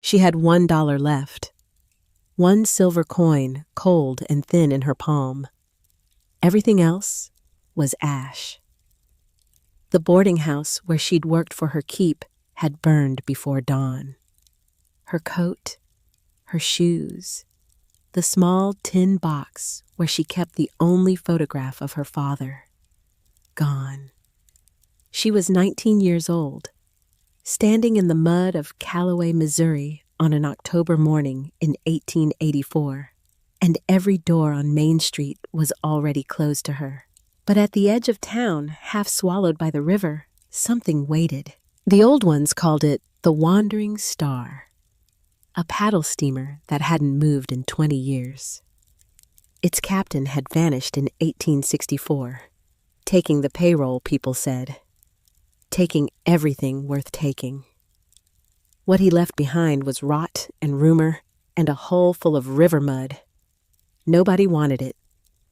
She had $1 left. One silver coin, cold and thin in her palm. Everything else was ash. The boarding house where she'd worked for her keep had burned before dawn. Her coat, her shoes, the small tin box where she kept the only photograph of her father. Gone. She was 19 years old, standing in the mud of Callaway, Missouri on an October morning in 1884, and every door on Main Street was already closed to her. But at the edge of town, half swallowed by the river, something waited. The old ones called it the Wandering Star, a paddle steamer that hadn't moved in 20 years. Its captain had vanished in 1864, taking the payroll, people said, taking everything worth taking. What he left behind was rot and rumor and a hull full of river mud. Nobody wanted it,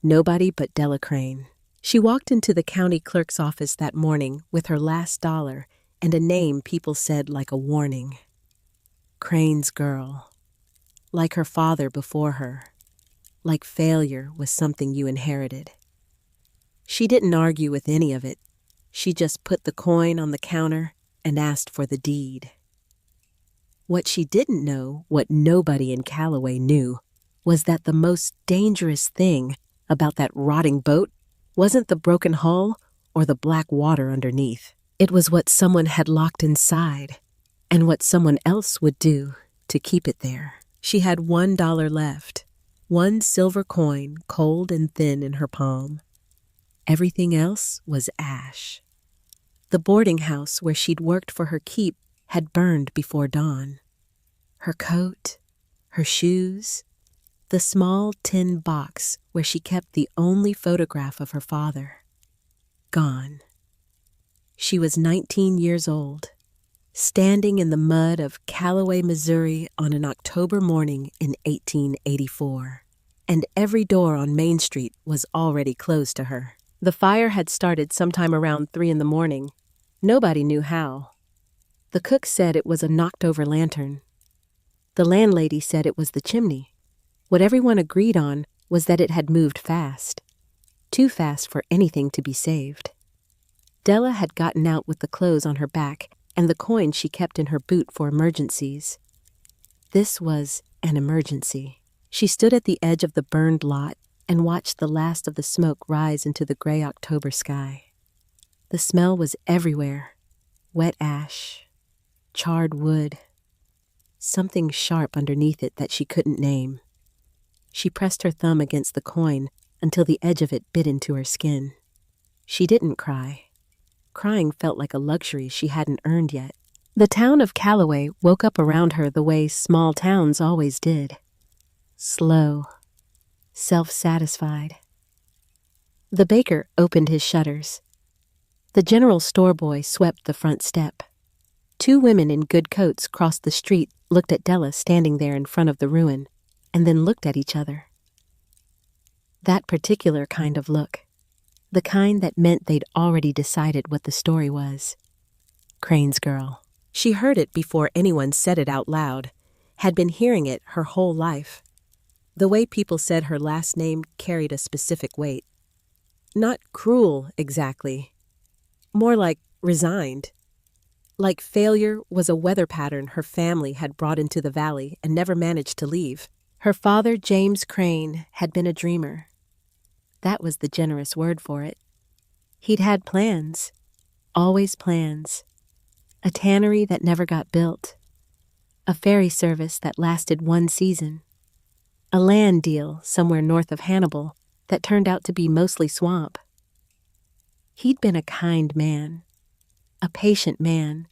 nobody but Della Crane. She walked into the county clerk's office that morning with her last dollar and a name people said like a warning. Crane's girl. Like her father before her. Like failure was something you inherited. She didn't argue with any of it. She just put the coin on the counter and asked for the deed. What she didn't know, what nobody in Callaway knew, was that the most dangerous thing about that rotting boat wasn't the broken hull or the black water underneath. It was what someone had locked inside and what someone else would do to keep it there. She had $1 left, one silver coin cold and thin in her palm. Everything else was ash. The boarding house where she'd worked for her keep had burned before dawn. Her coat, her shoes, the small tin box where she kept the only photograph of her father. Gone. She was 19 years old, standing in the mud of Callaway, Missouri on an October morning in 1884, and every door on Main Street was already closed to her. The fire had started sometime around 3 in the morning. Nobody knew how. The cook said it was a knocked-over lantern. The landlady said it was the chimney. What everyone agreed on was that it had moved fast. Too fast for anything to be saved. Della had gotten out with the clothes on her back and the coin she kept in her boot for emergencies. This was an emergency. She stood at the edge of the burned lot and watched the last of the smoke rise into the gray October sky. The smell was everywhere. Wet ash, charred wood, something sharp underneath it that she couldn't name. She pressed her thumb against the coin until the edge of it bit into her skin. She didn't cry. Crying felt like a luxury she hadn't earned yet. The town of Callaway woke up around her the way small towns always did. Slow, self-satisfied. The baker opened his shutters. The general store boy swept the front step. 2 women in good coats crossed the street, looked at Della standing there in front of the ruin, and then looked at each other. That particular kind of look. The kind that meant they'd already decided what the story was. Crane's girl. She heard it before anyone said it out loud, had been hearing it her whole life. The way people said her last name carried a specific weight. Not cruel, exactly. More like resigned. Like failure was a weather pattern her family had brought into the valley and never managed to leave. Her father, James Crane, had been a dreamer. That was the generous word for it. He'd had plans, always plans. A tannery that never got built. A ferry service that lasted 1 season. A land deal somewhere north of Hannibal that turned out to be mostly swamp. He'd been a kind man, a patient man,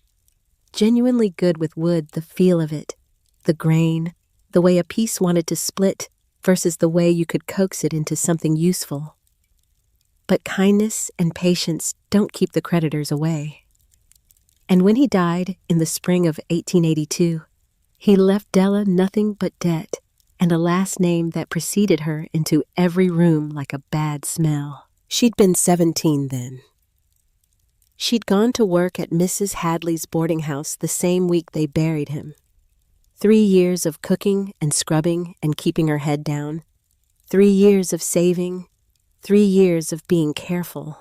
genuinely good with wood, the feel of it, the grain, the way a piece wanted to split versus the way you could coax it into something useful. But kindness and patience don't keep the creditors away. And when he died in the spring of 1882, he left Della nothing but debt and a last name that preceded her into every room like a bad smell. She'd been 17 then. She'd gone to work at Mrs. Hadley's boarding house the same week they buried him. 3 years of cooking and scrubbing and keeping her head down. 3 years of saving. 3 years of being careful.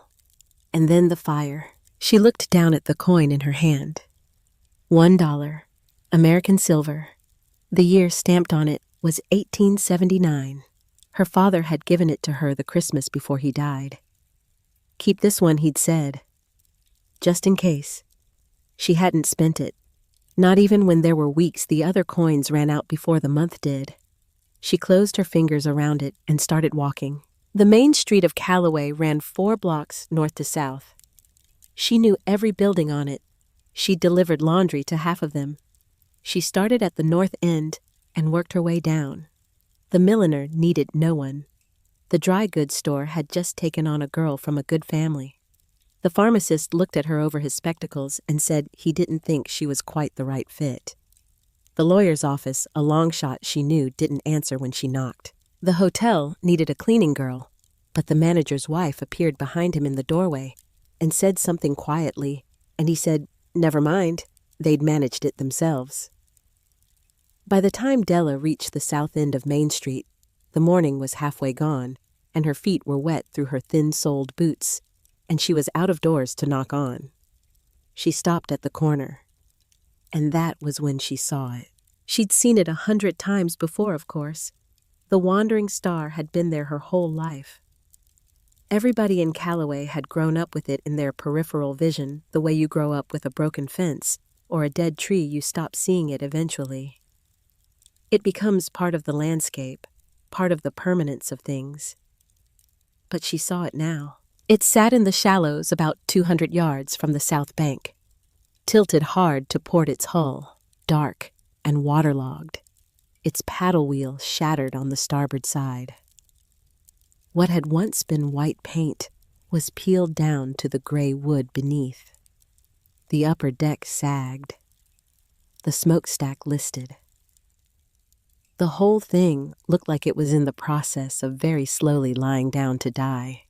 And then the fire. She looked down at the coin in her hand. $1, American silver. The year stamped on it was 1879. Her father had given it to her the Christmas before he died. Keep this one, he'd said. Just in case. She hadn't spent it. Not even when there were weeks the other coins ran out before the month did. She closed her fingers around it and started walking. The main street of Callaway ran 4 blocks north to south. She knew every building on it. She'd delivered laundry to half of them. She started at the north end and worked her way down. The milliner needed no one. The dry goods store had just taken on a girl from a good family. The pharmacist looked at her over his spectacles and said he didn't think she was quite the right fit. The lawyer's office, a long shot she knew, didn't answer when she knocked. The hotel needed a cleaning girl, but the manager's wife appeared behind him in the doorway and said something quietly, and he said, "Never mind, they'd managed it themselves." By the time Della reached the south end of Main Street, the morning was halfway gone, and her feet were wet through her thin-soled boots, and she was out of doors to knock on. She stopped at the corner, and that was when she saw it. She'd seen it 100 times before, of course. The wandering star had been there her whole life. Everybody in Callaway had grown up with it in their peripheral vision, the way you grow up with a broken fence or a dead tree. You stop seeing it eventually. It becomes part of the landscape, part of the permanence of things. But she saw it now. It sat in the shallows about 200 yards from the south bank, tilted hard to port its hull, dark and waterlogged, its paddle wheel shattered on the starboard side. What had once been white paint was peeled down to the gray wood beneath. The upper deck sagged. The smokestack listed. The whole thing looked like it was in the process of very slowly lying down to die.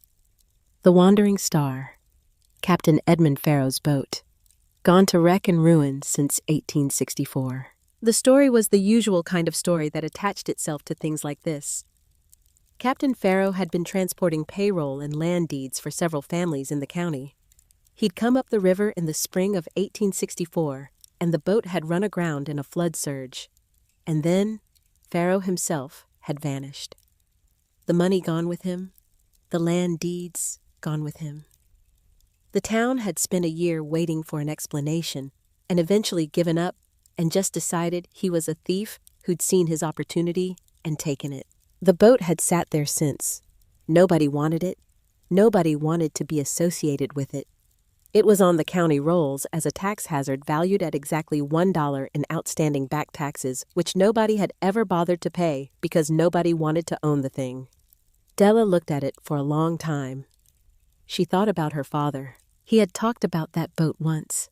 The Wandering Star, Captain Edmund Farrow's boat, gone to wreck and ruin since 1864. The story was the usual kind of story that attached itself to things like this. Captain Farrow had been transporting payroll and land deeds for several families in the county. He'd come up the river in the spring of 1864, and the boat had run aground in a flood surge. And then Farrow himself had vanished. The money gone with him, the land deeds gone with him. The town had spent a year waiting for an explanation and eventually given up and just decided he was a thief who'd seen his opportunity and taken it. The boat had sat there since. Nobody wanted it. Nobody wanted to be associated with it. It was on the county rolls as a tax hazard valued at exactly $1 in outstanding back taxes, which nobody had ever bothered to pay because nobody wanted to own the thing. Della looked at it for a long time. She thought about her father. He had talked about that boat once.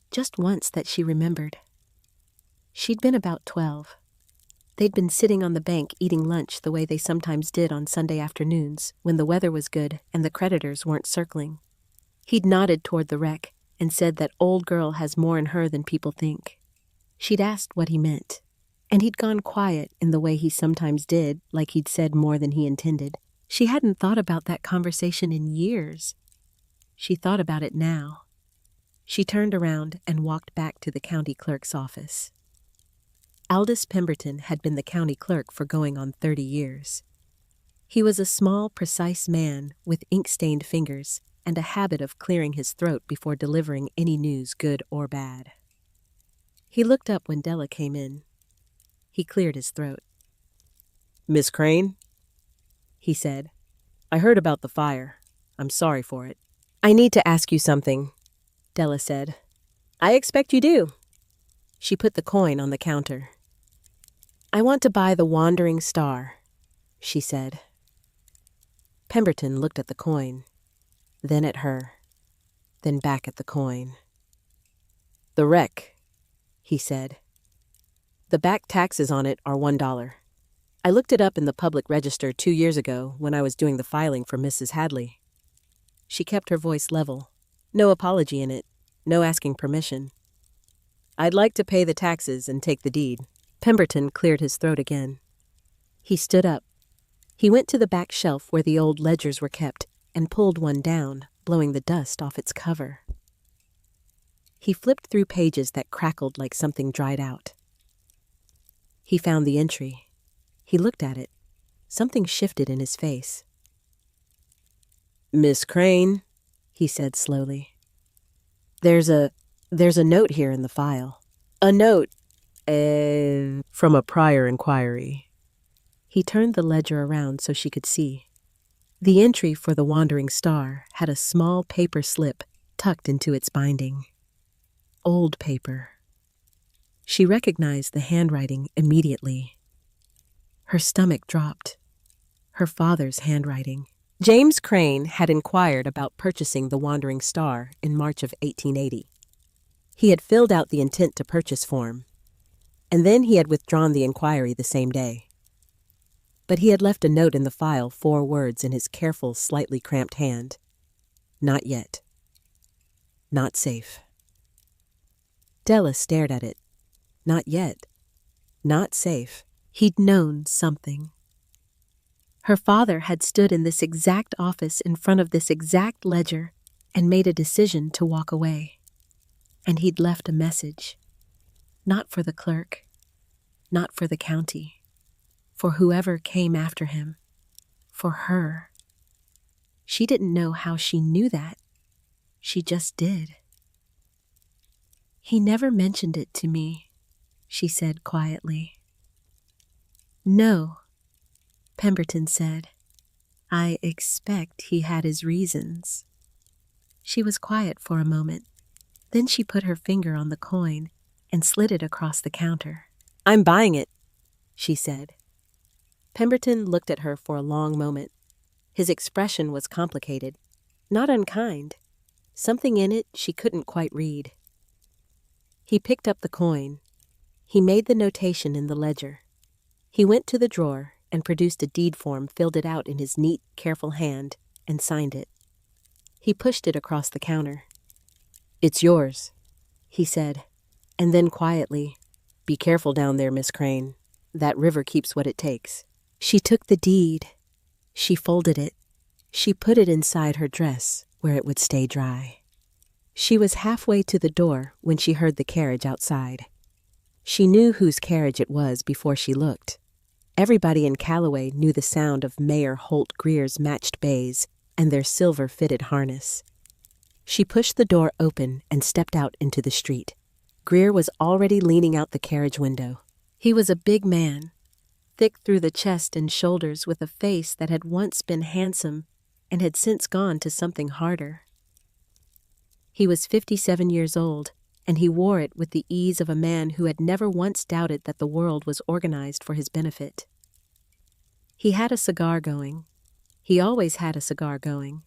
Just once that she remembered. She'd been about 12. They'd been sitting on the bank eating lunch the way they sometimes did on Sunday afternoons when the weather was good and the creditors weren't circling. He'd nodded toward the wreck and said that old girl has more in her than people think. She'd asked what he meant, and he'd gone quiet in the way he sometimes did, like he'd said more than he intended. She hadn't thought about that conversation in years. She thought about it now. She turned around and walked back to the county clerk's office. Aldous Pemberton had been the county clerk for going on 30 years. He was a small, precise man with ink-stained fingers and a habit of clearing his throat before delivering any news, good or bad. He looked up when Della came in. He cleared his throat. "Miss Crane?" he said. "I heard about the fire. I'm sorry for it." "I need to ask you something," Della said. "I expect you do." She put the coin on the counter. "I want to buy the Wandering Star," she said. Pemberton looked at the coin, then at her, then back at the coin. "The wreck," he said. "The back taxes on it are $1. I looked it up in the public register 2 years ago when I was doing the filing for Mrs. Hadley." She kept her voice level. No apology in it, no asking permission. "I'd like to pay the taxes and take the deed." Pemberton cleared his throat again. He stood up. He went to the back shelf where the old ledgers were kept and pulled one down, blowing the dust off its cover. He flipped through pages that crackled like something dried out. He found the entry. He looked at it. Something shifted in his face. "Miss Crane," he said slowly. There's a note here in the file. A note, from a prior inquiry." He turned the ledger around so she could see. The entry for the Wandering Star had a small paper slip tucked into its binding. Old paper. She recognized the handwriting immediately. Her stomach dropped. Her father's handwriting. James Crane had inquired about purchasing the Wandering Star in March of 1880. He had filled out the intent to purchase form, and then he had withdrawn the inquiry the same day. But he had left a note in the file, 4 words in his careful, slightly cramped hand. Not yet. Not safe. Della stared at it. Not yet. Not safe. He'd known something. Her father had stood in this exact office in front of this exact ledger and made a decision to walk away. And he'd left a message. Not for the clerk. Not for the county. For whoever came after him. For her. She didn't know how she knew that. She just did. "He never mentioned it to me," she said quietly. "No," Pemberton said. "I expect he had his reasons." She was quiet for a moment. Then she put her finger on the coin and slid it across the counter. "I'm buying it," she said. Pemberton looked at her for a long moment. His expression was complicated, not unkind. Something in it she couldn't quite read. He picked up the coin. He made the notation in the ledger. He went to the drawer and produced a deed form, filled it out in his neat, careful hand, and signed it. He pushed it across the counter. "It's yours," he said, and then quietly, "Be careful down there, Miss Crane. That river keeps what it takes." She took the deed. She folded it. She put it inside her dress where it would stay dry. She was halfway to the door when she heard the carriage outside. She knew whose carriage it was before she looked. Everybody in Callaway knew the sound of Mayor Holt Greer's matched bays and their silver-fitted harness. She pushed the door open and stepped out into the street. Greer was already leaning out the carriage window. He was a big man, thick through the chest and shoulders, with a face that had once been handsome and had since gone to something harder. He was 57 years old, and he wore it with the ease of a man who had never once doubted that the world was organized for his benefit. He had a cigar going. He always had a cigar going.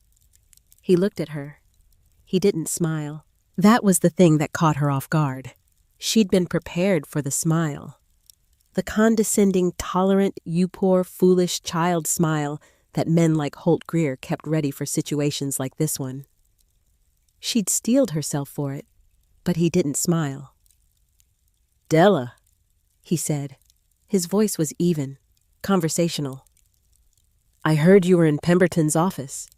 He looked at her. He didn't smile. That was the thing that caught her off guard. She'd been prepared for the smile. The condescending, tolerant, you poor, foolish child smile that men like Holt Greer kept ready for situations like this one. She'd steeled herself for it, but he didn't smile. "Della," he said. His voice was even, conversational. "I heard you were in Pemberton's office."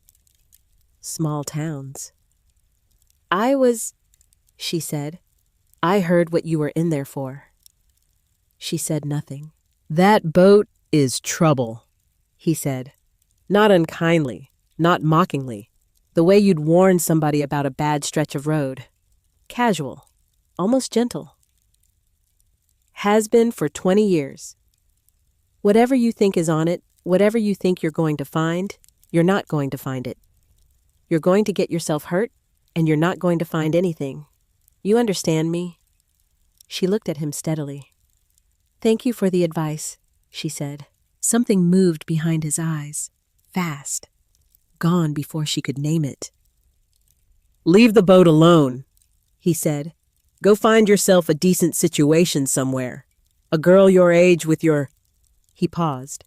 Small towns. She said. "I heard what you were in there for." She said nothing. "That boat is trouble," he said. Not unkindly, not mockingly, the way you'd warn somebody about a bad stretch of road. Casual, almost gentle. Has been for 20 years. Whatever you think is on it, whatever you think you're going to find, you're not going to find it. You're going to get yourself hurt, and you're not going to find anything. You understand me?" She looked at him steadily. "Thank you for the advice," she said. Something moved behind his eyes, fast, gone before she could name it. "Leave the boat alone," he said. "Go find yourself a decent situation somewhere. A girl your age with your—" He paused,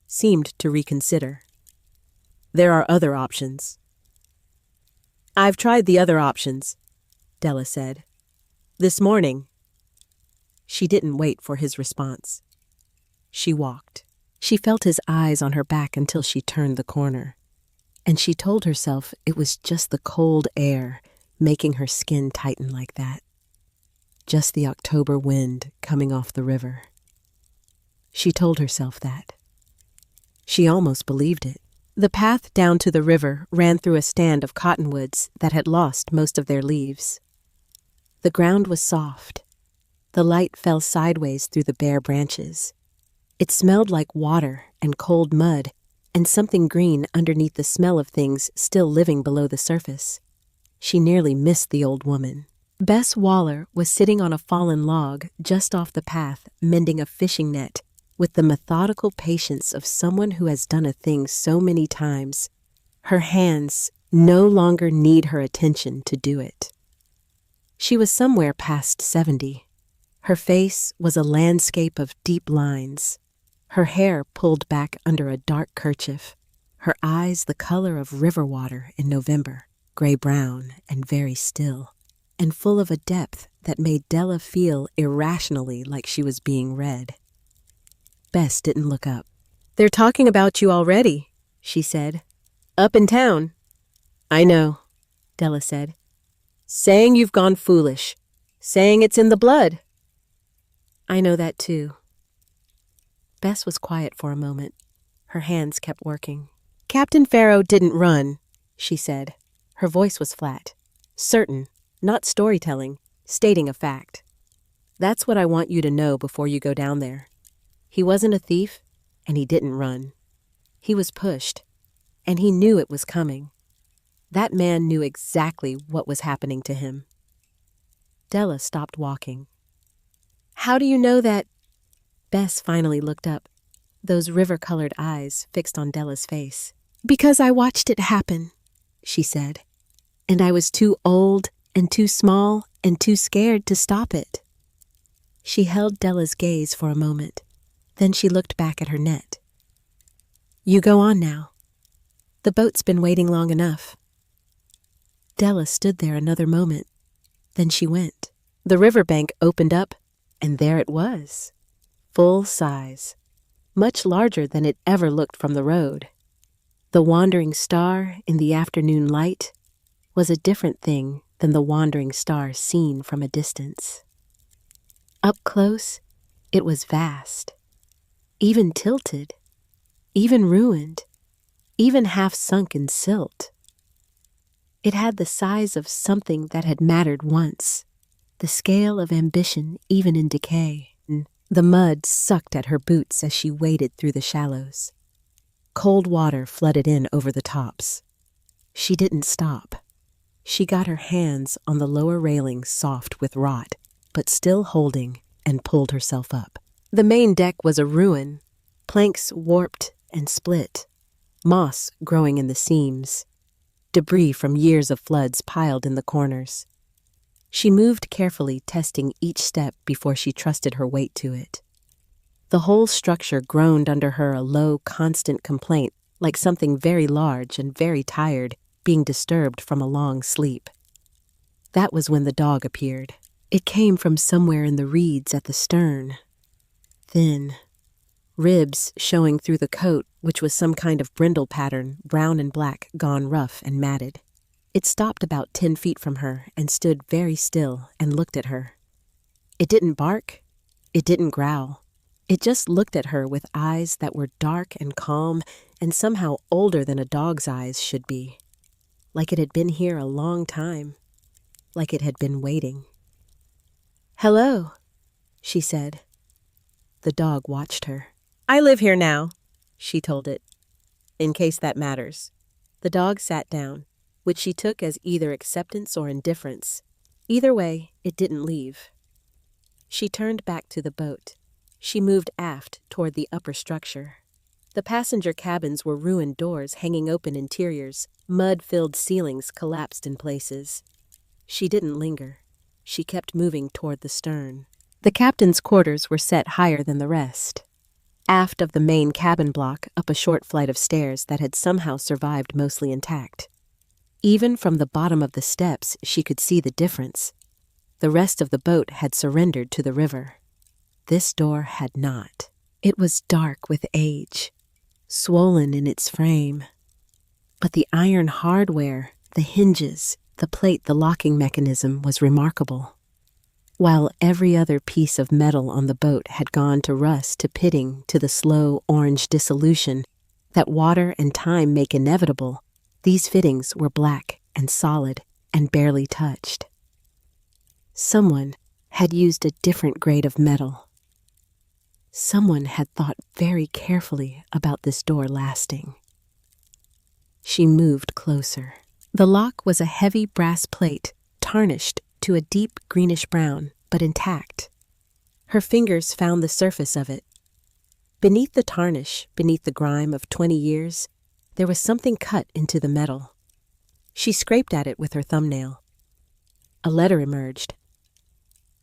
seemed to reconsider. "There are other options." "I've tried the other options," Della said. "This morning." She didn't wait for his response. She walked. She felt his eyes on her back until she turned the corner. And she told herself it was just the cold air making her skin tighten like that. Just the October wind coming off the river. She told herself that. She almost believed it. The path down to the river ran through a stand of cottonwoods that had lost most of their leaves. The ground was soft. The light fell sideways through the bare branches. It smelled like water and cold mud and something green underneath the smell of things still living below the surface. She nearly missed the old woman. Bess Waller was sitting on a fallen log just off the path, mending a fishing net with the methodical patience of someone who has done a thing so many times. Her hands no longer need her attention to do it. She was somewhere past 70. Her face was a landscape of deep lines. Her hair pulled back under a dark kerchief. Her eyes the color of river water in November, gray-brown and very still, and full of a depth that made Della feel irrationally like she was being read. Bess didn't look up. "They're talking about you already," she said. "Up in town." "I know," Della said. "Saying you've gone foolish. Saying it's in the blood." "I know that too." Bess was quiet for a moment. Her hands kept working. "Captain Farrow didn't run," she said. Her voice was flat. Certain, not storytelling, stating a fact. "That's what I want you to know before you go down there. He wasn't a thief, and he didn't run. He was pushed, and he knew it was coming. That man knew exactly what was happening to him." Della stopped walking. "How do you know that?" Bess finally looked up, those river-colored eyes fixed on Della's face. "Because I watched it happen," she said. "And I was too old and too small and too scared to stop it." She held Della's gaze for a moment. Then she looked back at her net. "You go on now. The boat's been waiting long enough." Della stood there another moment. Then she went. The riverbank opened up, and there it was. Full size. Much larger than it ever looked from the road. The wandering star in the afternoon light was a different thing than the wandering star seen from a distance. Up close, it was vast. Even tilted, even ruined, even half sunk in silt. It had the size of something that had mattered once, the scale of ambition even in decay. The mud sucked at her boots as she waded through the shallows. Cold water flooded in over the tops. She didn't stop. She got her hands on the lower railing soft with rot, but still holding, and pulled herself up. The main deck was a ruin, planks warped and split, moss growing in the seams, debris from years of floods piled in the corners. She moved carefully, testing each step before she trusted her weight to it. The whole structure groaned under her, a low, constant complaint, like something very large and very tired being disturbed from a long sleep. That was when the dog appeared. It came from somewhere in the reeds at the stern. Thin, ribs showing through the coat, which was some kind of brindle pattern, brown and black, gone rough and matted. It stopped about 10 feet from her and stood very still and looked at her. It didn't bark. It didn't growl. It just looked at her with eyes that were dark and calm and somehow older than a dog's eyes should be. Like it had been here a long time. Like it had been waiting. "Hello," she said. The dog watched her. "I live here now," she told it. "In case that matters." The dog sat down, which she took as either acceptance or indifference. Either way, it didn't leave. She turned back to the boat. She moved aft toward the upper structure. The passenger cabins were ruined doors hanging open interiors, mud-filled ceilings collapsed in places. She didn't linger. She kept moving toward the stern. The captain's quarters were set higher than the rest. Aft of the main cabin block, up a short flight of stairs that had somehow survived mostly intact. Even from the bottom of the steps, she could see the difference. The rest of the boat had surrendered to the river. this door had not. It was dark with age, swollen in its frame. But the iron hardware, the hinges, the plate, the locking mechanism was remarkable. While every other piece of metal on the boat had gone to rust, to pitting, to the slow orange dissolution that water and time make inevitable, these fittings were black and solid and barely touched. Someone had used a different grade of metal. Someone had thought very carefully about this door lasting. She moved closer. The lock was a heavy brass plate, tarnished to a deep greenish brown, but intact. Her fingers found the surface of it. Beneath the tarnish, beneath the grime of 20 years, there was something cut into the metal. She scraped at it with her thumbnail. A letter emerged.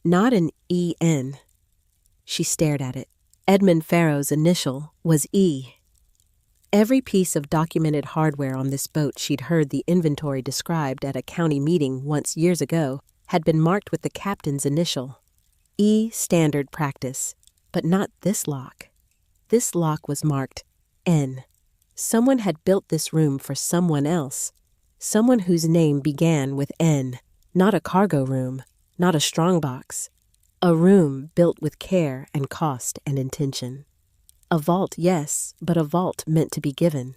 Not an E-N. She stared at it. Edmund Farrow's initial was E. Every piece of documented hardware on this boat she'd heard the inventory described at a county meeting once years ago had been marked with the captain's initial. E, standard practice, but not this lock. This lock was marked N. Someone had built this room for someone else, someone whose name began with N, not a cargo room, not a strongbox. A room built with care and cost and intention. A vault, yes, but a vault meant to be given,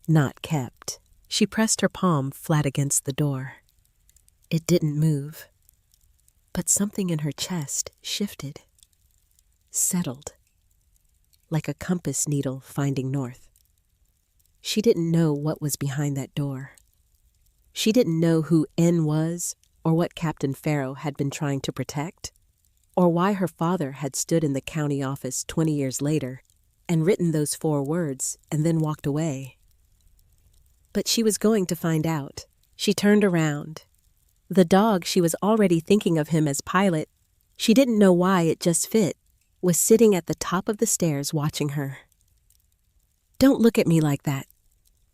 not kept. She pressed her palm flat against the door. It didn't move, but something in her chest shifted, settled, like a compass needle finding north. She didn't know what was behind that door. She didn't know who N was or what Captain Farrow had been trying to protect, or why her father had stood in the county office 20 years later and written those 4 words and then walked away. But she was going to find out. She turned around. The dog, she was already thinking of him as Pilot. She didn't know why, it just fit, was sitting at the top of the stairs watching her. "Don't look at me like that,"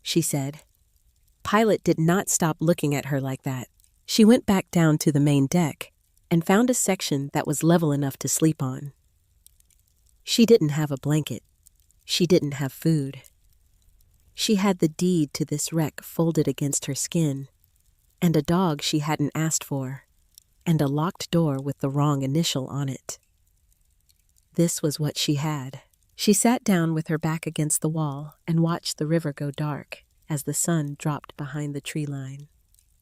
she said. Pilot did not stop looking at her like that. She went back down to the main deck and found a section that was level enough to sleep on. She didn't have a blanket. She didn't have food. She had the deed to this wreck folded against her skin, and a dog she hadn't asked for, and a locked door with the wrong initial on it. This was what she had. She sat down with her back against the wall and watched the river go dark as the sun dropped behind the tree line.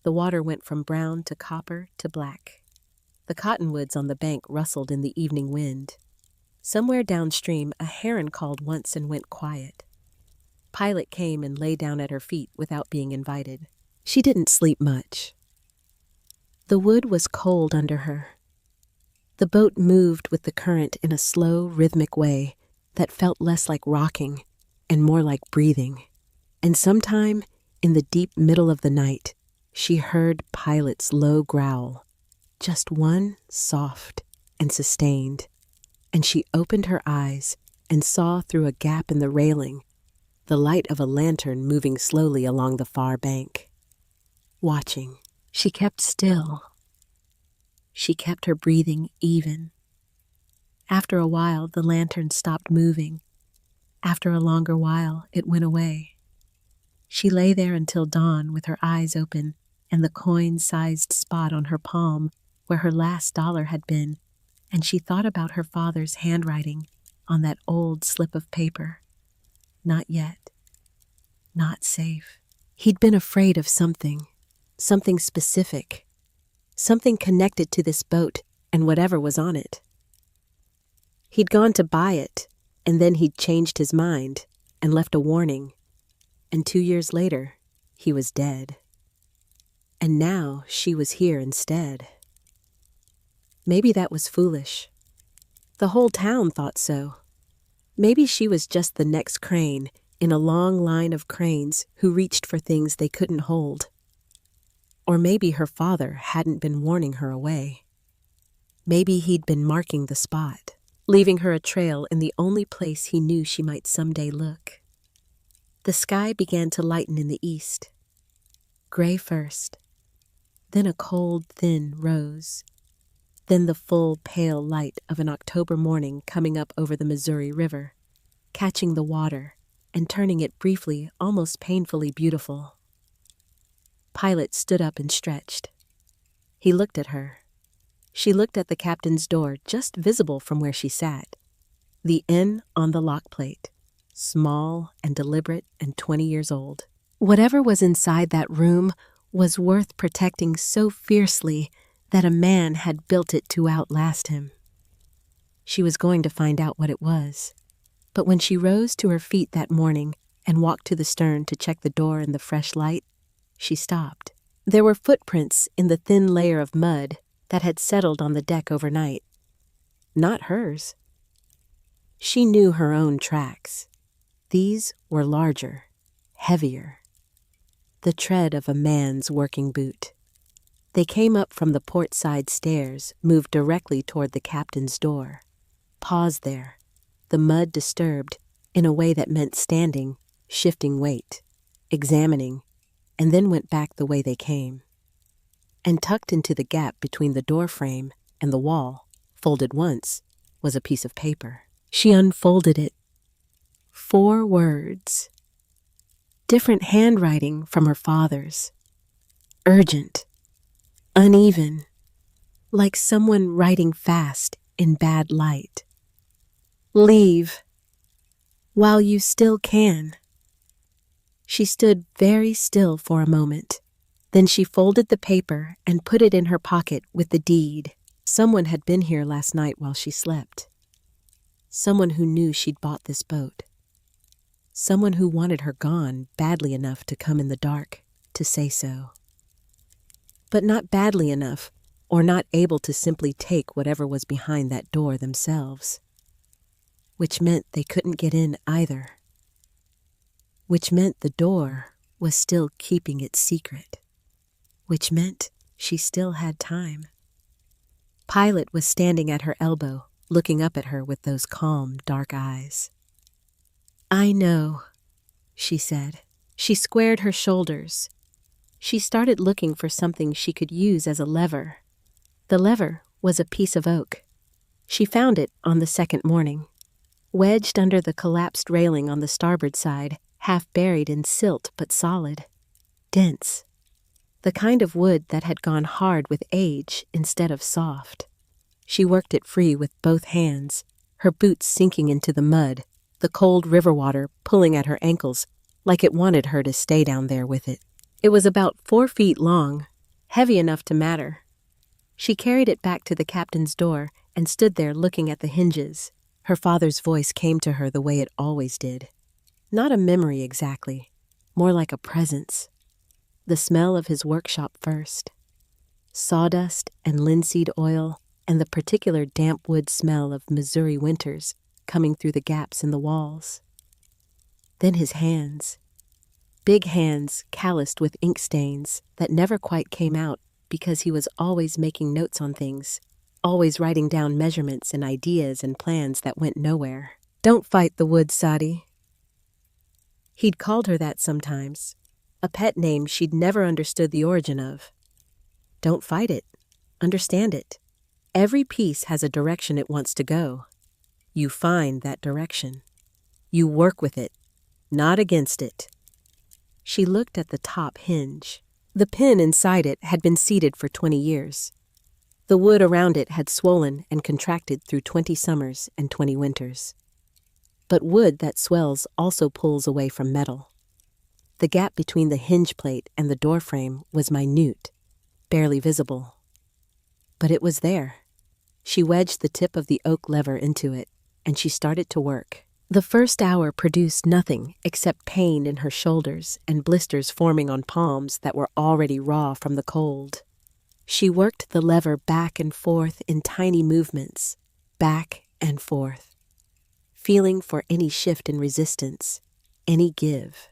The water went from brown to copper to black. The cottonwoods on the bank rustled in the evening wind. Somewhere downstream, a heron called once and went quiet. Pilot came and lay down at her feet without being invited. She didn't sleep much. The wood was cold under her. The boat moved with the current in a slow, rhythmic way that felt less like rocking and more like breathing. And sometime, in the deep middle of the night, she heard Pilot's low growl. Just one, soft and sustained, and she opened her eyes and saw through a gap in the railing the light of a lantern moving slowly along the far bank. Watching, she kept still. She kept her breathing even. After a while, the lantern stopped moving. After a longer while, it went away. She lay there until dawn with her eyes open and the coin-sized spot on her palm where her last dollar had been, and she thought about her father's handwriting on that old slip of paper. Not yet. Not safe. He'd been afraid of something specific, something connected to this boat and whatever was on it. He'd gone to buy it, and then he'd changed his mind and left a warning, and 2 years later, he was dead. And now she was here instead. Maybe that was foolish. The whole town thought so. Maybe she was just the next crane in a long line of cranes who reached for things they couldn't hold. Or maybe her father hadn't been warning her away. Maybe he'd been marking the spot, leaving her a trail in the only place he knew she might someday look. The sky began to lighten in the east. Gray first, then a cold, thin rose. then the full, pale light of an October morning coming up over the Missouri River, catching the water and turning it briefly, almost painfully beautiful. Pilot stood up and stretched. He looked at her. She looked at the captain's door, just visible from where she sat. The N on the lock plate, small and deliberate and 20 years old. Whatever was inside that room was worth protecting so fiercely that a man had built it to outlast him. She was going to find out what it was. But when she rose to her feet that morning and walked to the stern to check the door in the fresh light, she stopped. There were footprints in the thin layer of mud that had settled on the deck overnight. Not hers. She knew her own tracks. These were larger, heavier. The tread of a man's working boot. They came up from the port side stairs, moved directly toward the captain's door. Paused there, the mud disturbed in a way that meant standing, shifting weight, examining, and then went back the way they came. And tucked into the gap between the door frame and the wall, folded once, was a piece of paper. She unfolded it. 4 words. Different handwriting from her father's. Urgent. Uneven. Like someone writing fast in bad light. Leave. While you still can. She stood very still for a moment. Then she folded the paper and put it in her pocket with the deed. Someone had been here last night while she slept. Someone who knew she'd bought this boat. Someone who wanted her gone badly enough to come in the dark to say so. But not badly enough, or not able to simply take whatever was behind that door themselves. Which meant they couldn't get in either. Which meant the door was still keeping its secret. Which meant she still had time. Pilot was standing at her elbow, looking up at her with those calm, dark eyes. I know, she said. She squared her shoulders. She started looking for something she could use as a lever. The lever was a piece of oak. She found it on the second morning, wedged under the collapsed railing on the starboard side, half buried in silt but solid, dense. The kind of wood that had gone hard with age instead of soft. She worked it free with both hands, her boots sinking into the mud, the cold river water pulling at her ankles like it wanted her to stay down there with it. It was about 4 feet long, heavy enough to matter. She carried it back to the captain's door and stood there looking at the hinges. Her father's voice came to her the way it always did. Not a memory exactly, more like a presence. The smell of his workshop first. Sawdust and linseed oil and the particular damp wood smell of Missouri winters coming through the gaps in the walls. Then his hands. Big hands calloused with ink stains that never quite came out because he was always making notes on things, always writing down measurements and ideas and plans that went nowhere. Don't fight the wood, Sadie. He'd called her that sometimes, a pet name she'd never understood the origin of. Don't fight it. Understand it. Every piece has a direction it wants to go. You find that direction. You work with it, not against it. She looked at the top hinge. The pin inside it had been seated for 20 years. The wood around it had swollen and contracted through 20 summers and 20 winters. But wood that swells also pulls away from metal. The gap between the hinge plate and the door frame was minute, barely visible. But it was there. She wedged the tip of the oak lever into it, and she started to work. The first hour produced nothing except pain in her shoulders and blisters forming on palms that were already raw from the cold. She worked the lever back and forth in tiny movements, back and forth, feeling for any shift in resistance, any give.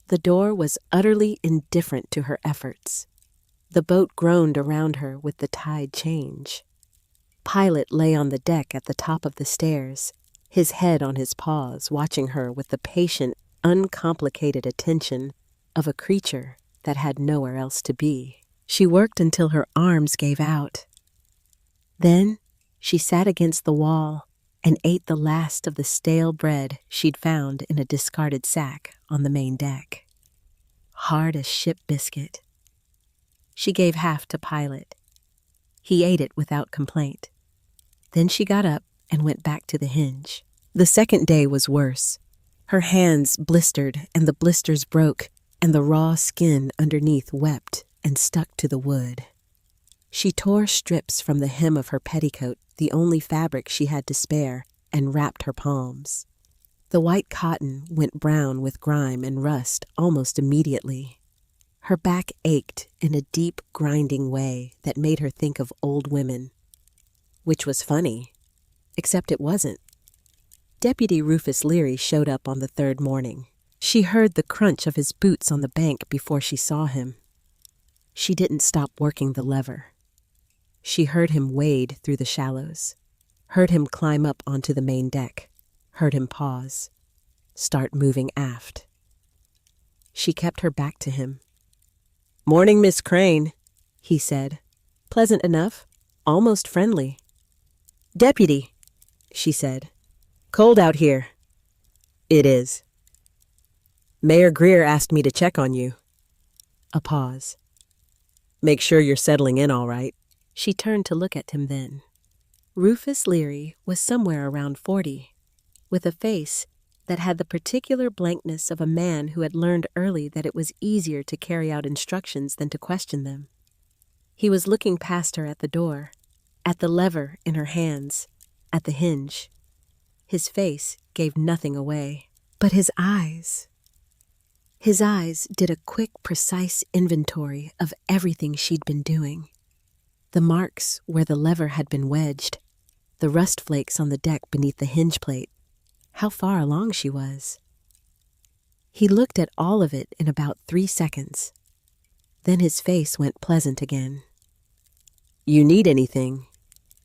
The door was utterly indifferent to her efforts. The boat groaned around her with the tide change. Pilot lay on the deck at the top of the stairs, his head on his paws, watching her with the patient, uncomplicated attention of a creature that had nowhere else to be. She worked until her arms gave out. Then she sat against the wall and ate the last of the stale bread she'd found in a discarded sack on the main deck. Hard as ship biscuit. She gave half to Pilot. He ate it without complaint. Then she got up and went back to the hinge. The second day was worse. Her hands blistered, and the blisters broke, and the raw skin underneath wept and stuck to the wood. She tore strips from the hem of her petticoat, the only fabric she had to spare, and wrapped her palms. The white cotton went brown with grime and rust almost immediately. Her back ached in a deep, grinding way that made her think of old women. Which was funny, except it wasn't. Deputy Rufus Leary showed up on the third morning. She heard the crunch of his boots on the bank before she saw him. She didn't stop working the lever. She heard him wade through the shallows, heard him climb up onto the main deck, heard him pause, start moving aft. She kept her back to him. "Morning, Miss Crane," he said. Pleasant enough, almost friendly. "Deputy," she said. "Cold out here." "It is." "Mayor Greer asked me to check on you." A pause. "Make sure you're settling in all right." She turned to look at him then. Rufus Leary was somewhere around 40, with a face that had the particular blankness of a man who had learned early that it was easier to carry out instructions than to question them. He was looking past her at the door, at the lever in her hands, at the hinge. His face gave nothing away, but his eyes did a quick, precise inventory of everything she'd been doing. The marks where the lever had been wedged, the rust flakes on the deck beneath the hinge plate, how far along she was. He looked at all of it in about 3 seconds. Then his face went pleasant again. "You need anything?"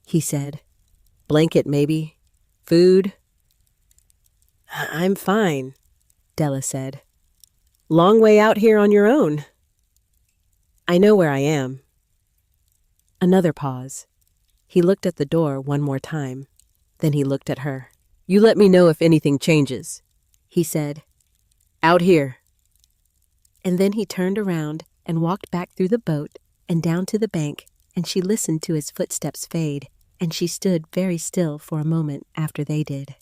he said. "Blanket, maybe? Food?" "I'm fine," Della said. "Long way out here on your own." "I know where I am." Another pause. He looked at the door one more time. Then he looked at her. "You let me know if anything changes," he said. "Out here." And then he turned around and walked back through the boat and down to the bank, and she listened to his footsteps fade, and she stood very still for a moment after they did.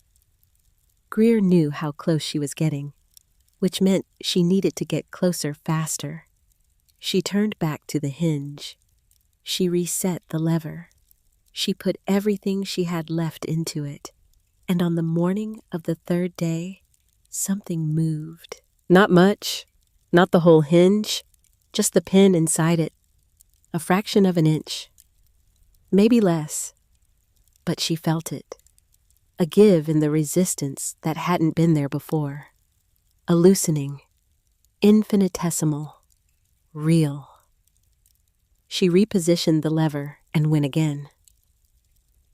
Greer knew how close she was getting, which meant she needed to get closer faster. She turned back to the hinge. She reset the lever. She put everything she had left into it, and on the morning of the third day, something moved. Not much, not the whole hinge, just the pin inside it, a fraction of an inch. Maybe less, but she felt it. A give in the resistance that hadn't been there before. A loosening, infinitesimal, real. She repositioned the lever and went again.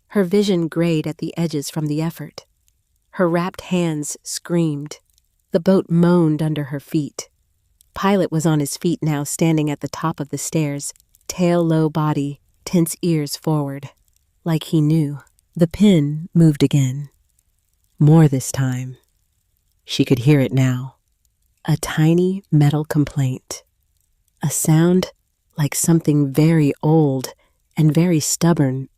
Her vision grayed at the edges from the effort. Her wrapped hands screamed. The boat moaned under her feet. Pilot was on his feet now, standing at the top of the stairs, tail low body, tense ears forward. Like he knew. The pin moved again. More this time. She could hear it now. A tiny metal complaint. A sound like something very old and very stubborn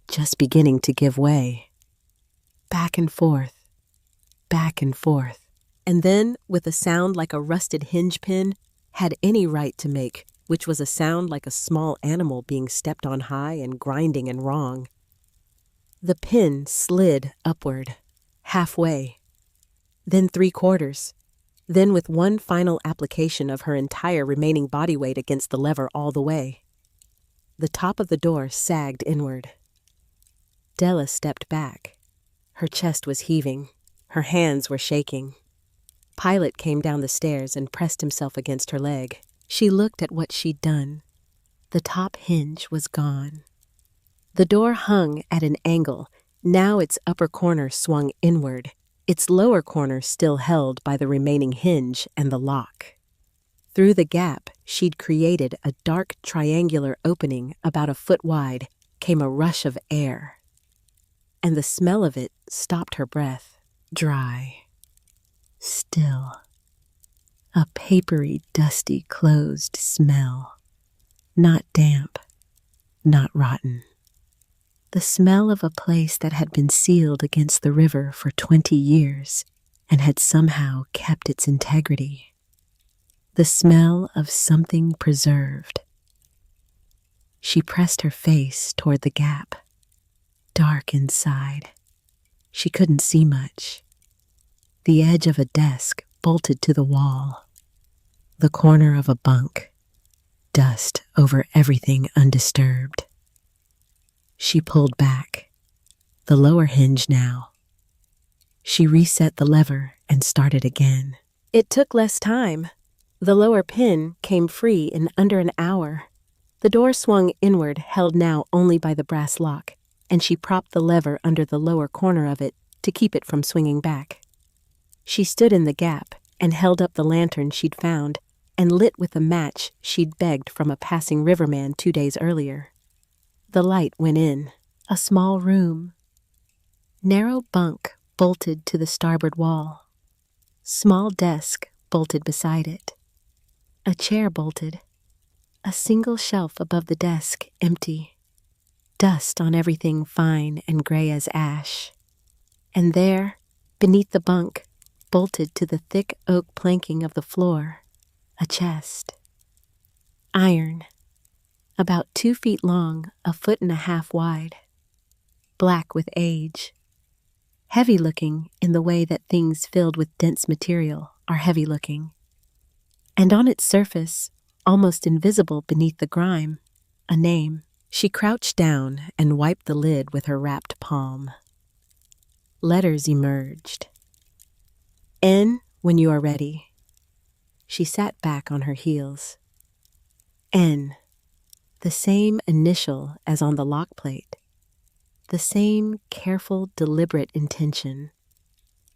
just beginning to give way. Back and forth, back and forth. And then, with a sound like a rusted hinge pin had any right to make, which was a sound like a small animal being stepped on high and grinding and wrong. The pin slid upward, halfway, then 3/4, then with one final application of her entire remaining body weight against the lever all the way. The top of the door sagged inward. Della stepped back. Her chest was heaving. Her hands were shaking. Pilot came down the stairs and pressed himself against her leg. She looked at what she'd done. The top hinge was gone. The door hung at an angle. Now its upper corner swung inward, its lower corner still held by the remaining hinge and the lock. Through the gap, she'd created a dark triangular opening about a foot wide, came a rush of air, and the smell of it stopped her breath. Dry, still, a papery, dusty, closed smell. Not damp, not rotten. The smell of a place that had been sealed against the river for 20 years and had somehow kept its integrity. The smell of something preserved. She pressed her face toward the gap. Dark inside. She couldn't see much. The edge of a desk bolted to the wall. The corner of a bunk. Dust over everything undisturbed. She pulled back. The lower hinge now. She reset the lever and started again. It took less time. The lower pin came free in under an hour. The door swung inward, held now only by the brass lock, and she propped the lever under the lower corner of it to keep it from swinging back. She stood in the gap and held up the lantern she'd found and lit with a match she'd begged from a passing riverman 2 days earlier. The light went in. A small room. Narrow bunk bolted to the starboard wall. Small desk bolted beside it. A chair bolted. A single shelf above the desk empty. Dust on everything fine and gray as ash. And there, beneath the bunk, bolted to the thick oak planking of the floor, a chest. Iron. About 2 feet long, 1.5 feet wide. Black with age. Heavy-looking in the way that things filled with dense material are heavy-looking. And on its surface, almost invisible beneath the grime, a name. She crouched down and wiped the lid with her wrapped palm. Letters emerged. N, when you are ready. She sat back on her heels. N. The same initial as on the lock plate. The same careful, deliberate intention.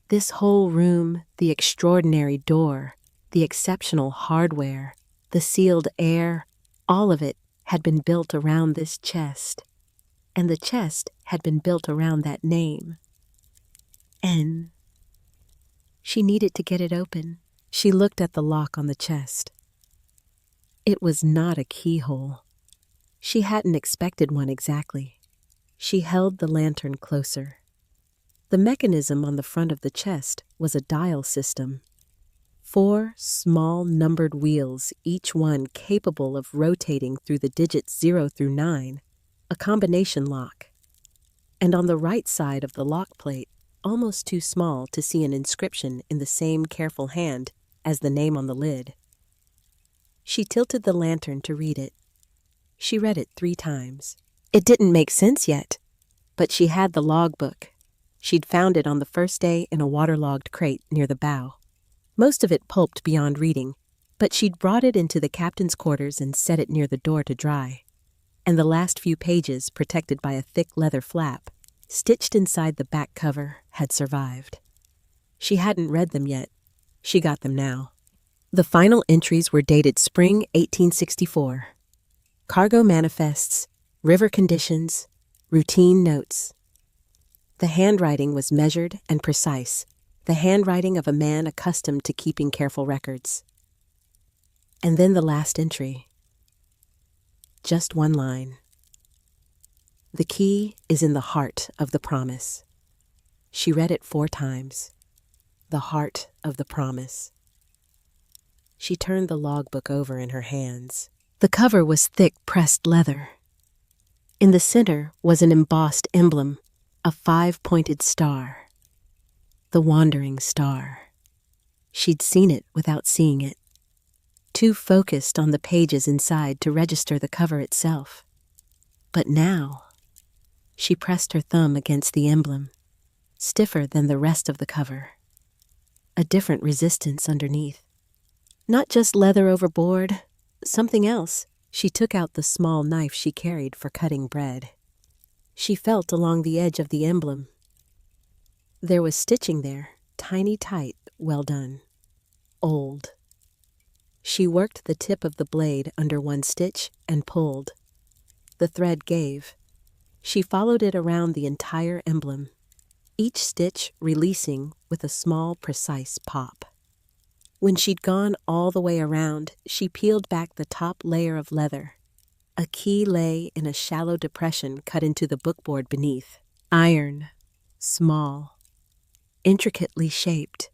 This whole room, the extraordinary door, the exceptional hardware, the sealed air, all of it had been built around this chest. And the chest had been built around that name. N. She needed to get it open. She looked at the lock on the chest. It was not a keyhole. She hadn't expected one exactly. She held the lantern closer. The mechanism on the front of the chest was a dial system. 4 small numbered wheels, each one capable of rotating through the digits 0 through 9, a combination lock. And on the right side of the lock plate, almost too small to see an inscription in the same careful hand as the name on the lid. She tilted the lantern to read it. She read it 3 times. It didn't make sense yet, but she had the logbook. She'd found it on the first day in a waterlogged crate near the bow. Most of it pulped beyond reading, but she'd brought it into the captain's quarters and set it near the door to dry. And the last few pages, protected by a thick leather flap, stitched inside the back cover, had survived. She hadn't read them yet. She got them now. The final entries were dated spring 1864. Cargo manifests, river conditions, routine notes. The handwriting was measured and precise, the handwriting of a man accustomed to keeping careful records. And then the last entry. Just one line. The key is in the heart of the promise. She read it 4 times. The heart of the promise. She turned the logbook over in her hands. The cover was thick pressed leather. In the center was an embossed emblem, a 5-pointed star. The wandering star. She'd seen it without seeing it. Too focused on the pages inside to register the cover itself. But now, she pressed her thumb against the emblem, stiffer than the rest of the cover. A different resistance underneath. Not just leather overboard, something else. She took out the small knife she carried for cutting bread. She felt along the edge of the emblem. There was stitching there, tiny, tight, well done. Old. She worked the tip of the blade under one stitch and pulled. The thread gave. She followed it around the entire emblem, each stitch releasing with a small, precise pop. When she'd gone all the way around, she peeled back the top layer of leather. A key lay in a shallow depression cut into the bookboard beneath. Iron, small, intricately shaped,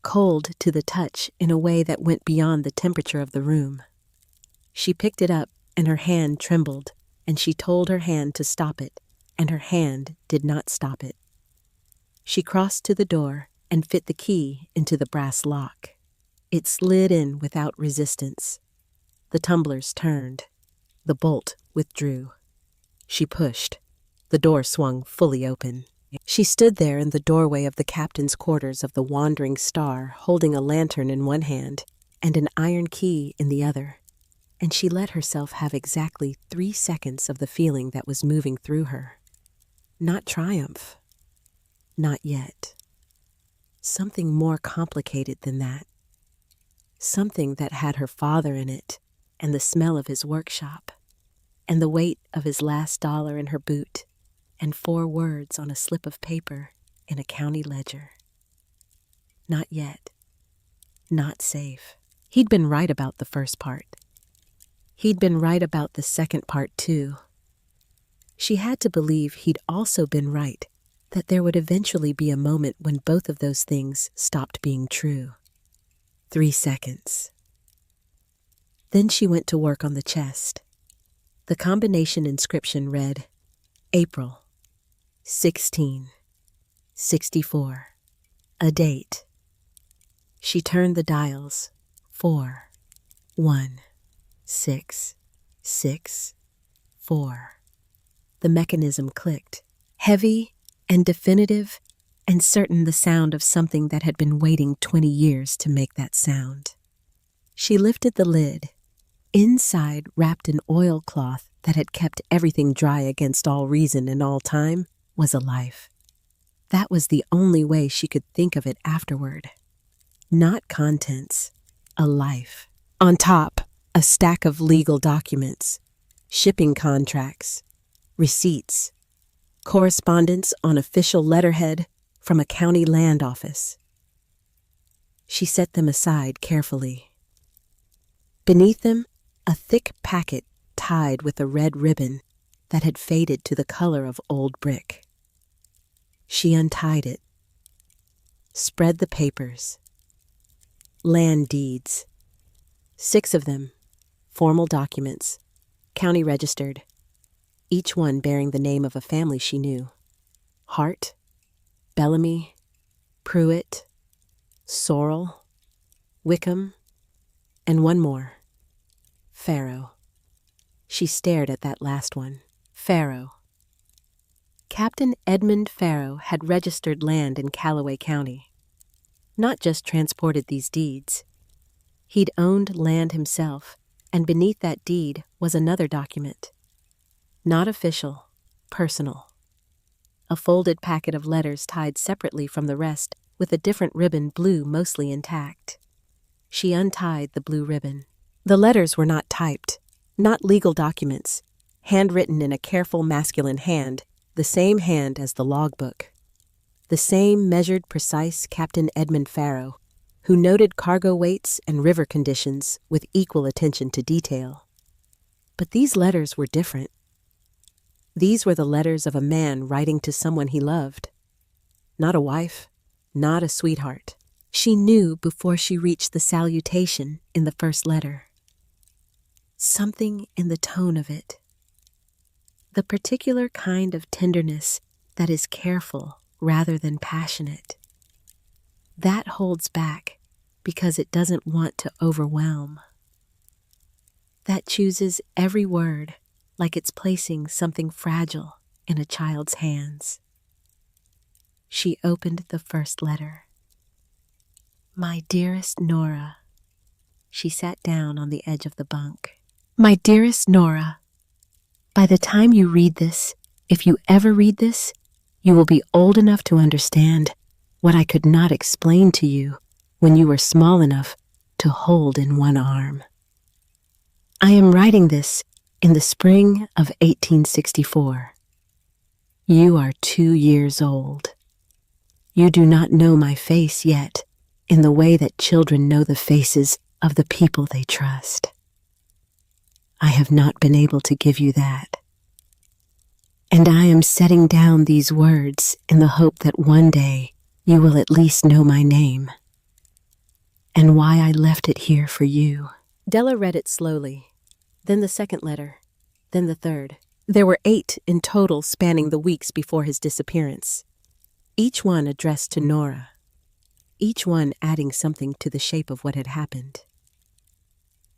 cold to the touch in a way that went beyond the temperature of the room. She picked it up, and her hand trembled, and she told her hand to stop it, and her hand did not stop it. She crossed to the door and fit the key into the brass lock. It slid in without resistance. The tumblers turned. The bolt withdrew. She pushed. The door swung fully open. She stood there in the doorway of the captain's quarters of the Wandering Star, holding a lantern in one hand and an iron key in the other. And she let herself have exactly 3 seconds of the feeling that was moving through her. Not triumph. Not yet. Something more complicated than that. Something that had her father in it, and the smell of his workshop, and the weight of his last dollar in her boot, and 4 words on a slip of paper in a county ledger. Not yet. Not safe. He'd been right about the first part. He'd been right about the second part, too. She had to believe he'd also been right, that there would eventually be a moment when both of those things stopped being true. 3 seconds. Then she went to work on the chest. The combination inscription read, April, 1664. A date. She turned the dials. 4, 1, 6, 6, 4. The mechanism clicked, heavy and definitive and certain, the sound of something that had been waiting 20 years to make that sound. She lifted the lid. Inside, wrapped in oilcloth that had kept everything dry against all reason and all time, was a life. That was the only way she could think of it afterward. Not contents, a life. On top, a stack of legal documents, shipping contracts, receipts, correspondence on official letterhead from a county land office. She set them aside carefully. Beneath them, a thick packet tied with a red ribbon that had faded to the color of old brick. She untied it, spread the papers. Land deeds. 6 of them, formal documents, county registered, each one bearing the name of a family she knew. Hart, Bellamy, Pruitt, Sorrel, Wickham, and one more, Farrow. She stared at that last one, Farrow. Captain Edmund Farrow had registered land in Callaway County. Not just transported these deeds. He'd owned land himself, and beneath that deed was another document. Not official, personal. A folded packet of letters tied separately from the rest with a different ribbon, blue mostly intact. She untied the blue ribbon. The letters were not typed, not legal documents, handwritten in a careful masculine hand, the same hand as the logbook. The same measured, precise Captain Edmund Farrow, who noted cargo weights and river conditions with equal attention to detail. But these letters were different. These were the letters of a man writing to someone he loved. Not a wife, not a sweetheart. She knew before she reached the salutation in the first letter. Something in the tone of it. The particular kind of tenderness that is careful rather than passionate. That holds back because it doesn't want to overwhelm. That chooses every word like it's placing something fragile in a child's hands. She opened the first letter. My dearest Nora. She sat down on the edge of the bunk. My dearest Nora, by the time you read this, if you ever read this, you will be old enough to understand what I could not explain to you when you were small enough to hold in one arm. I am writing this in the spring of 1864. You are 2 years old. You do not know my face yet, in the way that children know the faces of the people they trust. I have not been able to give you that. And I am setting down these words in the hope that one day you will at least know my name and why I left it here for you. Della read it slowly, then the second letter, then the third. There were 8 in total spanning the weeks before his disappearance, each one addressed to Nora, each one adding something to the shape of what had happened.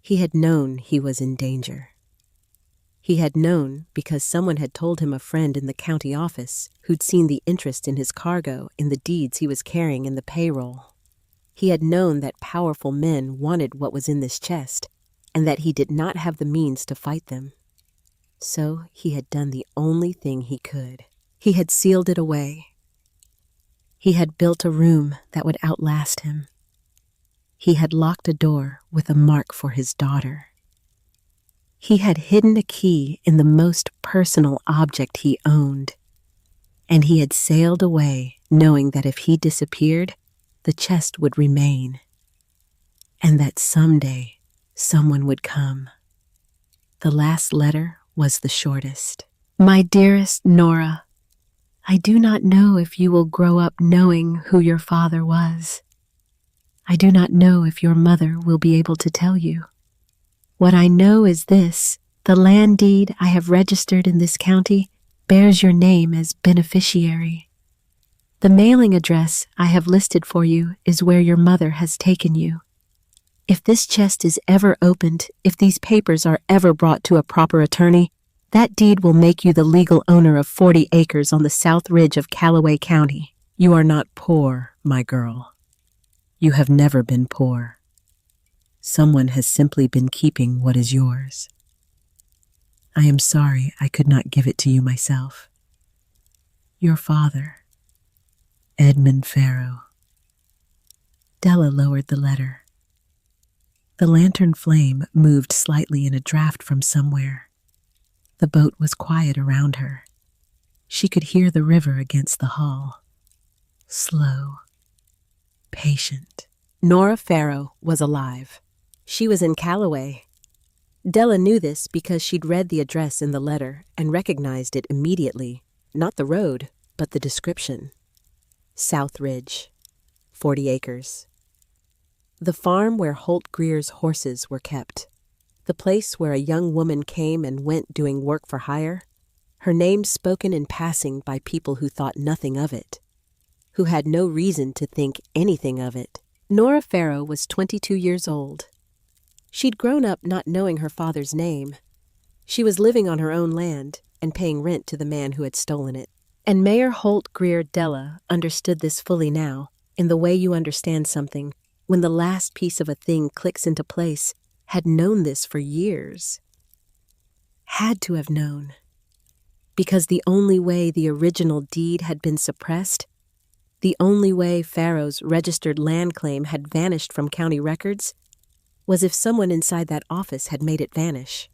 He had known he was in danger. He had known because someone had told him a friend in the county office who'd seen the interest in his cargo in the deeds he was carrying in the payroll. He had known that powerful men wanted what was in this chest and that he did not have the means to fight them. So he had done the only thing he could. He had sealed it away. He had built a room that would outlast him. He had locked a door with a mark for his daughter. He had hidden a key in the most personal object he owned, and he had sailed away knowing that if he disappeared, the chest would remain, and that someday someone would come. The last letter was the shortest. My dearest Nora, I do not know if you will grow up knowing who your father was. I do not know if your mother will be able to tell you. What I know is this: the land deed I have registered in this county bears your name as beneficiary. The mailing address I have listed for you is where your mother has taken you. If this chest is ever opened, if these papers are ever brought to a proper attorney, that deed will make you the legal owner of 40 acres on the south ridge of Callaway County. You are not poor, my girl. You have never been poor. Someone has simply been keeping what is yours. I am sorry I could not give it to you myself. Your father, Edmund Farrow. Della lowered the letter. The lantern flame moved slightly in a draft from somewhere. The boat was quiet around her. She could hear the river against the hull. Slow, patient. Nora Farrow was alive. She was in Callaway. Della knew this because she'd read the address in the letter and recognized it immediately. Not the road, but the description. South Ridge, 40 acres. The farm where Holt Greer's horses were kept. The place where a young woman came and went doing work for hire. Her name spoken in passing by people who thought nothing of it, who had no reason to think anything of it. Nora Farrow was 22 years old. She'd grown up not knowing her father's name. She was living on her own land and paying rent to the man who had stolen it. And Mayor Holt Greer Della understood this fully now, in the way you understand something when the last piece of a thing clicks into place, had known this for years. Had to have known. Because the only way the original deed had been suppressed, the only way Farrow's registered land claim had vanished from county records, was if someone inside that office had made it vanish.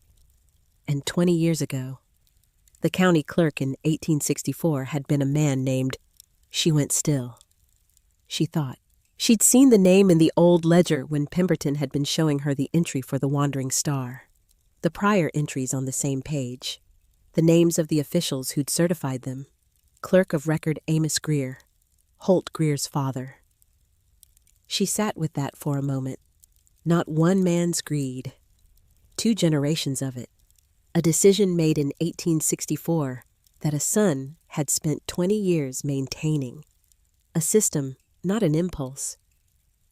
And 20 years ago, the county clerk in 1864 had been a man named. She went still. She thought. She'd seen the name in the old ledger when Pemberton had been showing her the entry for the Wandering Star. The prior entries on the same page. The names of the officials who'd certified them. Clerk of Record Amos Greer. Holt Greer's father. She sat with that for a moment. Not one man's greed. 2 generations of it. A decision made in 1864 that a son had spent 20 years maintaining. A system, not an impulse.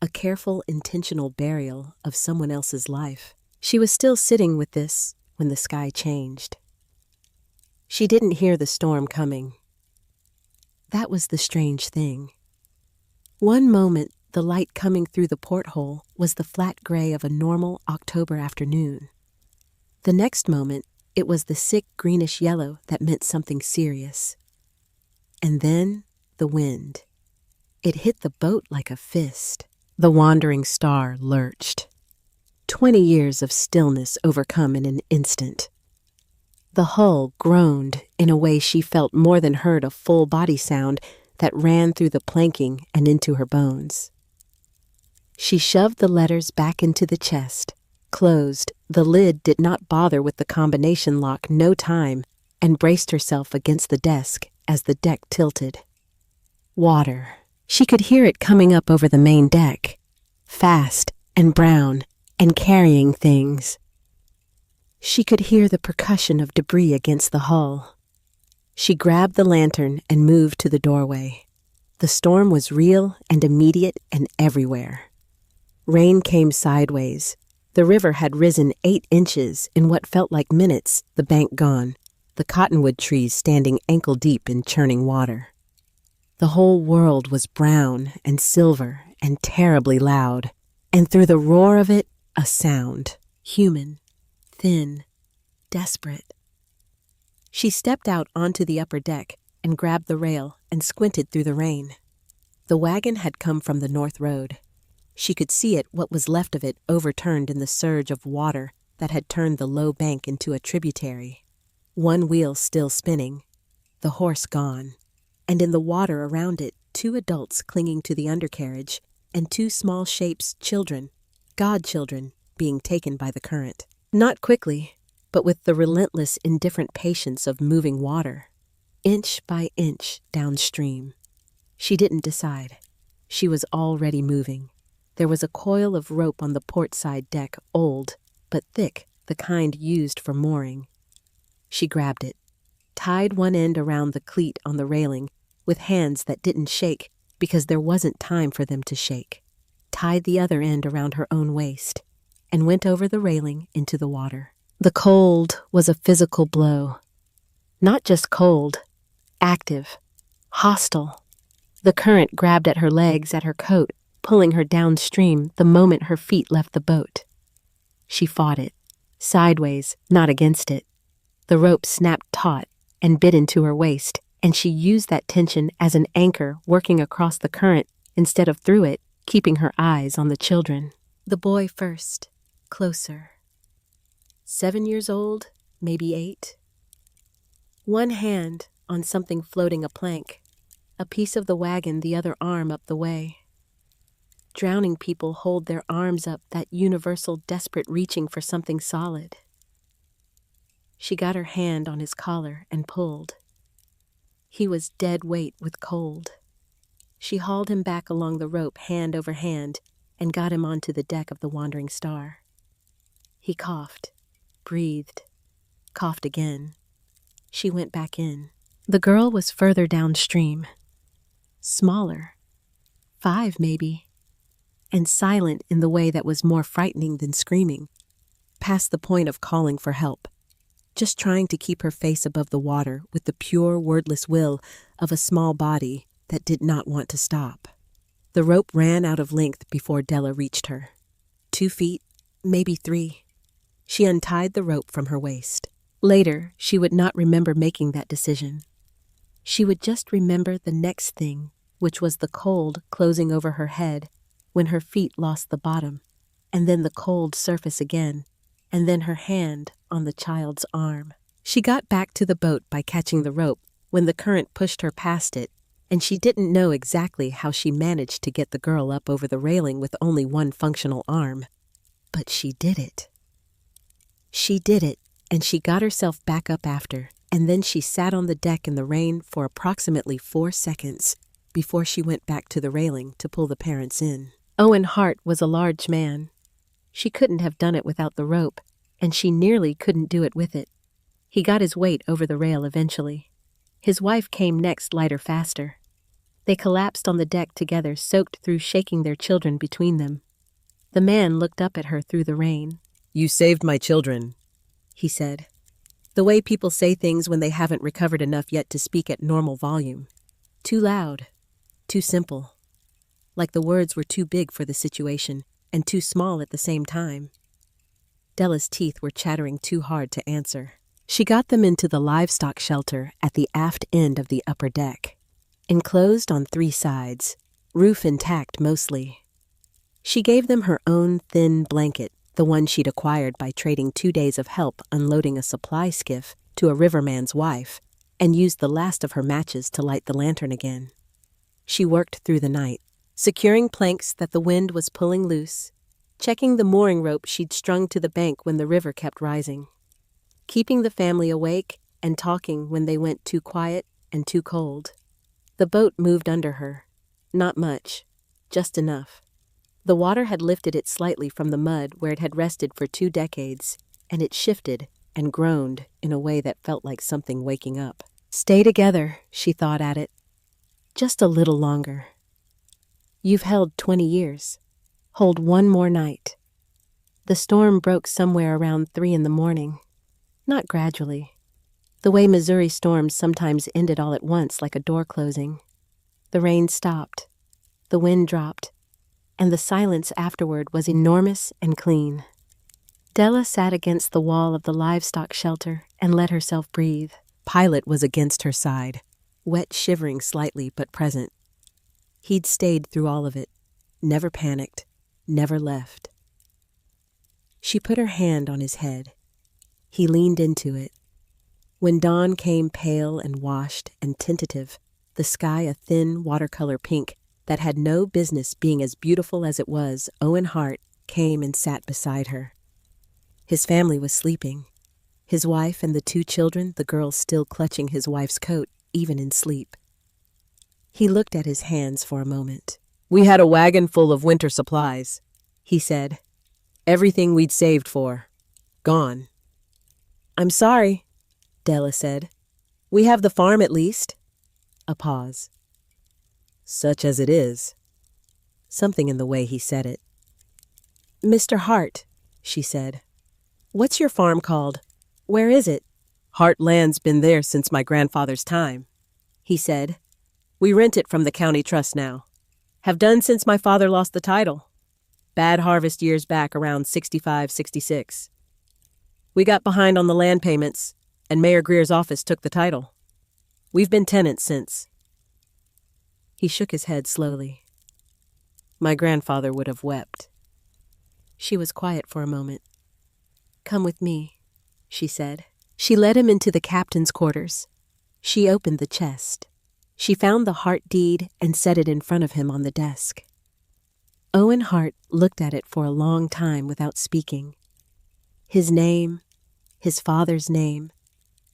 A careful, intentional burial of someone else's life. She was still sitting with this when the sky changed. She didn't hear the storm coming. That was the strange thing. One moment, the light coming through the porthole was the flat gray of a normal October afternoon. The next moment, it was the sick greenish yellow that meant something serious. And then, the wind. It hit the boat like a fist. The Wandering Star lurched. 20 years of stillness overcome in an instant. The hull groaned in a way she felt more than heard a full body sound that ran through the planking and into her bones. She shoved the letters back into the chest, closed, the lid did not bother with the combination lock no time, and braced herself against the desk as the deck tilted. Water. She could hear it coming up over the main deck, fast and brown and carrying things. She could hear the percussion of debris against the hull. She grabbed the lantern and moved to the doorway. The storm was real and immediate and everywhere. Rain came sideways. The river had risen 8 inches in what felt like minutes, the bank gone, the cottonwood trees standing ankle-deep in churning water. The whole world was brown and silver and terribly loud, and through the roar of it, a sound, human, thin, desperate. She stepped out onto the upper deck and grabbed the rail and squinted through the rain. The wagon had come from the north road. She could see it, what was left of it, overturned in the surge of water that had turned the low bank into a tributary. One wheel still spinning, the horse gone, and in the water around it, 2 adults clinging to the undercarriage and 2 small shapes, children, godchildren, being taken by the current. Not quickly, but with the relentless, indifferent patience of moving water, inch by inch downstream. She didn't decide. She was already moving. There was a coil of rope on the port side deck, old, but thick, the kind used for mooring. She grabbed it, tied one end around the cleat on the railing with hands that didn't shake because there wasn't time for them to shake, tied the other end around her own waist, and went over the railing into the water. The cold was a physical blow. Not just cold, active, hostile. The current grabbed at her legs, at her coat, pulling her downstream the moment her feet left the boat. She fought it, sideways, not against it. The rope snapped taut and bit into her waist, and she used that tension as an anchor working across the current instead of through it, keeping her eyes on the children. The boy first, closer. 7 years old, maybe 8. One hand on something floating a plank, a piece of the wagon the other arm up the way. Drowning people hold their arms up, that universal desperate reaching for something solid. She got her hand on his collar and pulled. He was dead weight with cold. She hauled him back along the rope hand over hand and got him onto the deck of the Wandering Star. He coughed, breathed, coughed again. She went back in. The girl was further downstream, smaller, 5 maybe, and silent in the way that was more frightening than screaming, past the point of calling for help, just trying to keep her face above the water with the pure, wordless will of a small body that did not want to stop. The rope ran out of length before Della reached her. 2 feet, maybe 3. She untied the rope from her waist. Later, she would not remember making that decision. She would just remember the next thing, which was the cold closing over her head when her feet lost the bottom, and then the cold surface again, and then her hand on the child's arm. She got back to the boat by catching the rope when the current pushed her past it, and she didn't know exactly how she managed to get the girl up over the railing with only one functional arm. But she did it. She did it, and she got herself back up after, and then she sat on the deck in the rain for approximately 4 seconds before she went back to the railing to pull the parents in. Owen Hart was a large man. She couldn't have done it without the rope, and she nearly couldn't do it with it. He got his weight over the rail eventually. His wife came next, lighter faster. They collapsed on the deck together, soaked through, shaking their children between them. The man looked up at her through the rain. "You saved my children," he said. The way people say things when they haven't recovered enough yet to speak at normal volume. Too loud, too simple. Like the words were too big for the situation, and too small at the same time. Della's teeth were chattering too hard to answer. She got them into the livestock shelter at the aft end of the upper deck, enclosed on 3 sides, roof intact mostly. She gave them her own thin blanket, the one she'd acquired by trading 2 days of help unloading a supply skiff to a riverman's wife, and used the last of her matches to light the lantern again. She worked through the night, securing planks that the wind was pulling loose, checking the mooring rope she'd strung to the bank when the river kept rising, keeping the family awake and talking when they went too quiet and too cold. The boat moved under her. Not much, just enough. The water had lifted it slightly from the mud where it had rested for 2 decades, and it shifted and groaned in a way that felt like something waking up. Stay together, she thought at it. Just a little longer. You've held 20 years. Hold one more night. The storm broke somewhere around 3 in the morning. Not gradually. The way Missouri storms sometimes ended all at once like a door closing. The rain stopped. The wind dropped. And the silence afterward was enormous and clean. Della sat against the wall of the livestock shelter and let herself breathe. Pilot was against her side, wet, shivering slightly but present. He'd stayed through all of it, never panicked, never left. She put her hand on his head. He leaned into it. When dawn came pale and washed and tentative, the sky a thin watercolor pink that had no business being as beautiful as it was, Owen Hart came and sat beside her. His family was sleeping. His wife and the 2 children, the girls still clutching his wife's coat, even in sleep. He looked at his hands for a moment. "We had a wagon full of winter supplies," he said. "Everything we'd saved for. Gone." "I'm sorry," Della said. "We have the farm at least." A pause. "Such as it is." Something in the way he said it. "Mr. Hart," she said. "What's your farm called? Where is it?" "Hart Land's been there since my grandfather's time," he said. "We rent it from the county trust now. Have done since my father lost the title. Bad harvest years back around 65, 66. We got behind on the land payments, and Mayor Greer's office took the title. We've been tenants since." He shook his head slowly. "My grandfather would have wept." She was quiet for a moment. "Come with me," she said. She led him into the captain's quarters. She opened the chest. She found the Hart deed and set it in front of him on the desk. Owen Hart looked at it for a long time without speaking. His name, his father's name,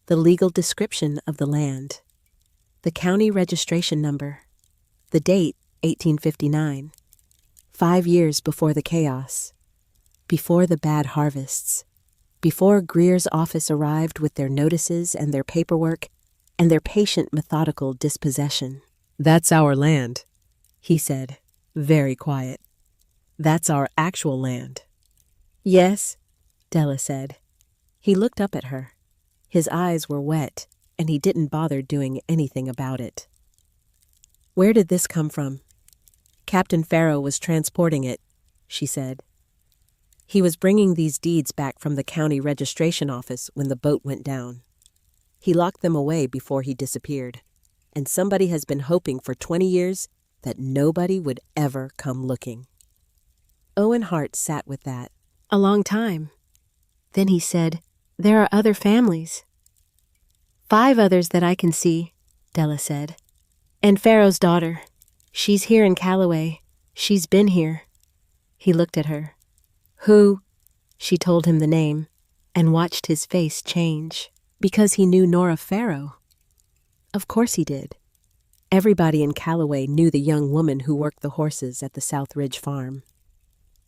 the legal description of the land, the county registration number, the date, 1859, 5 years before the chaos, before the bad harvests, before Greer's office arrived with their notices and their paperwork and their patient, methodical dispossession. "That's our land," he said, very quiet. "That's our actual land." "Yes," Della said. He looked up at her. His eyes were wet, and he didn't bother doing anything about it. "Where did this come from?" "Captain Farrow was transporting it," she said. "He was bringing these deeds back from the county registration office when the boat went down. He locked them away before he disappeared, and somebody has been hoping for 20 years that nobody would ever come looking." Owen Hart sat with that. "A long time." Then he said, "There are other families." "5 others that I can see," Della said. "And Farrow's daughter. She's here in Callaway. She's been here." He looked at her. "Who?" She told him the name, and watched his face change. Because he knew Nora Farrow. Of course he did. Everybody in Callaway knew the young woman who worked the horses at the South Ridge farm.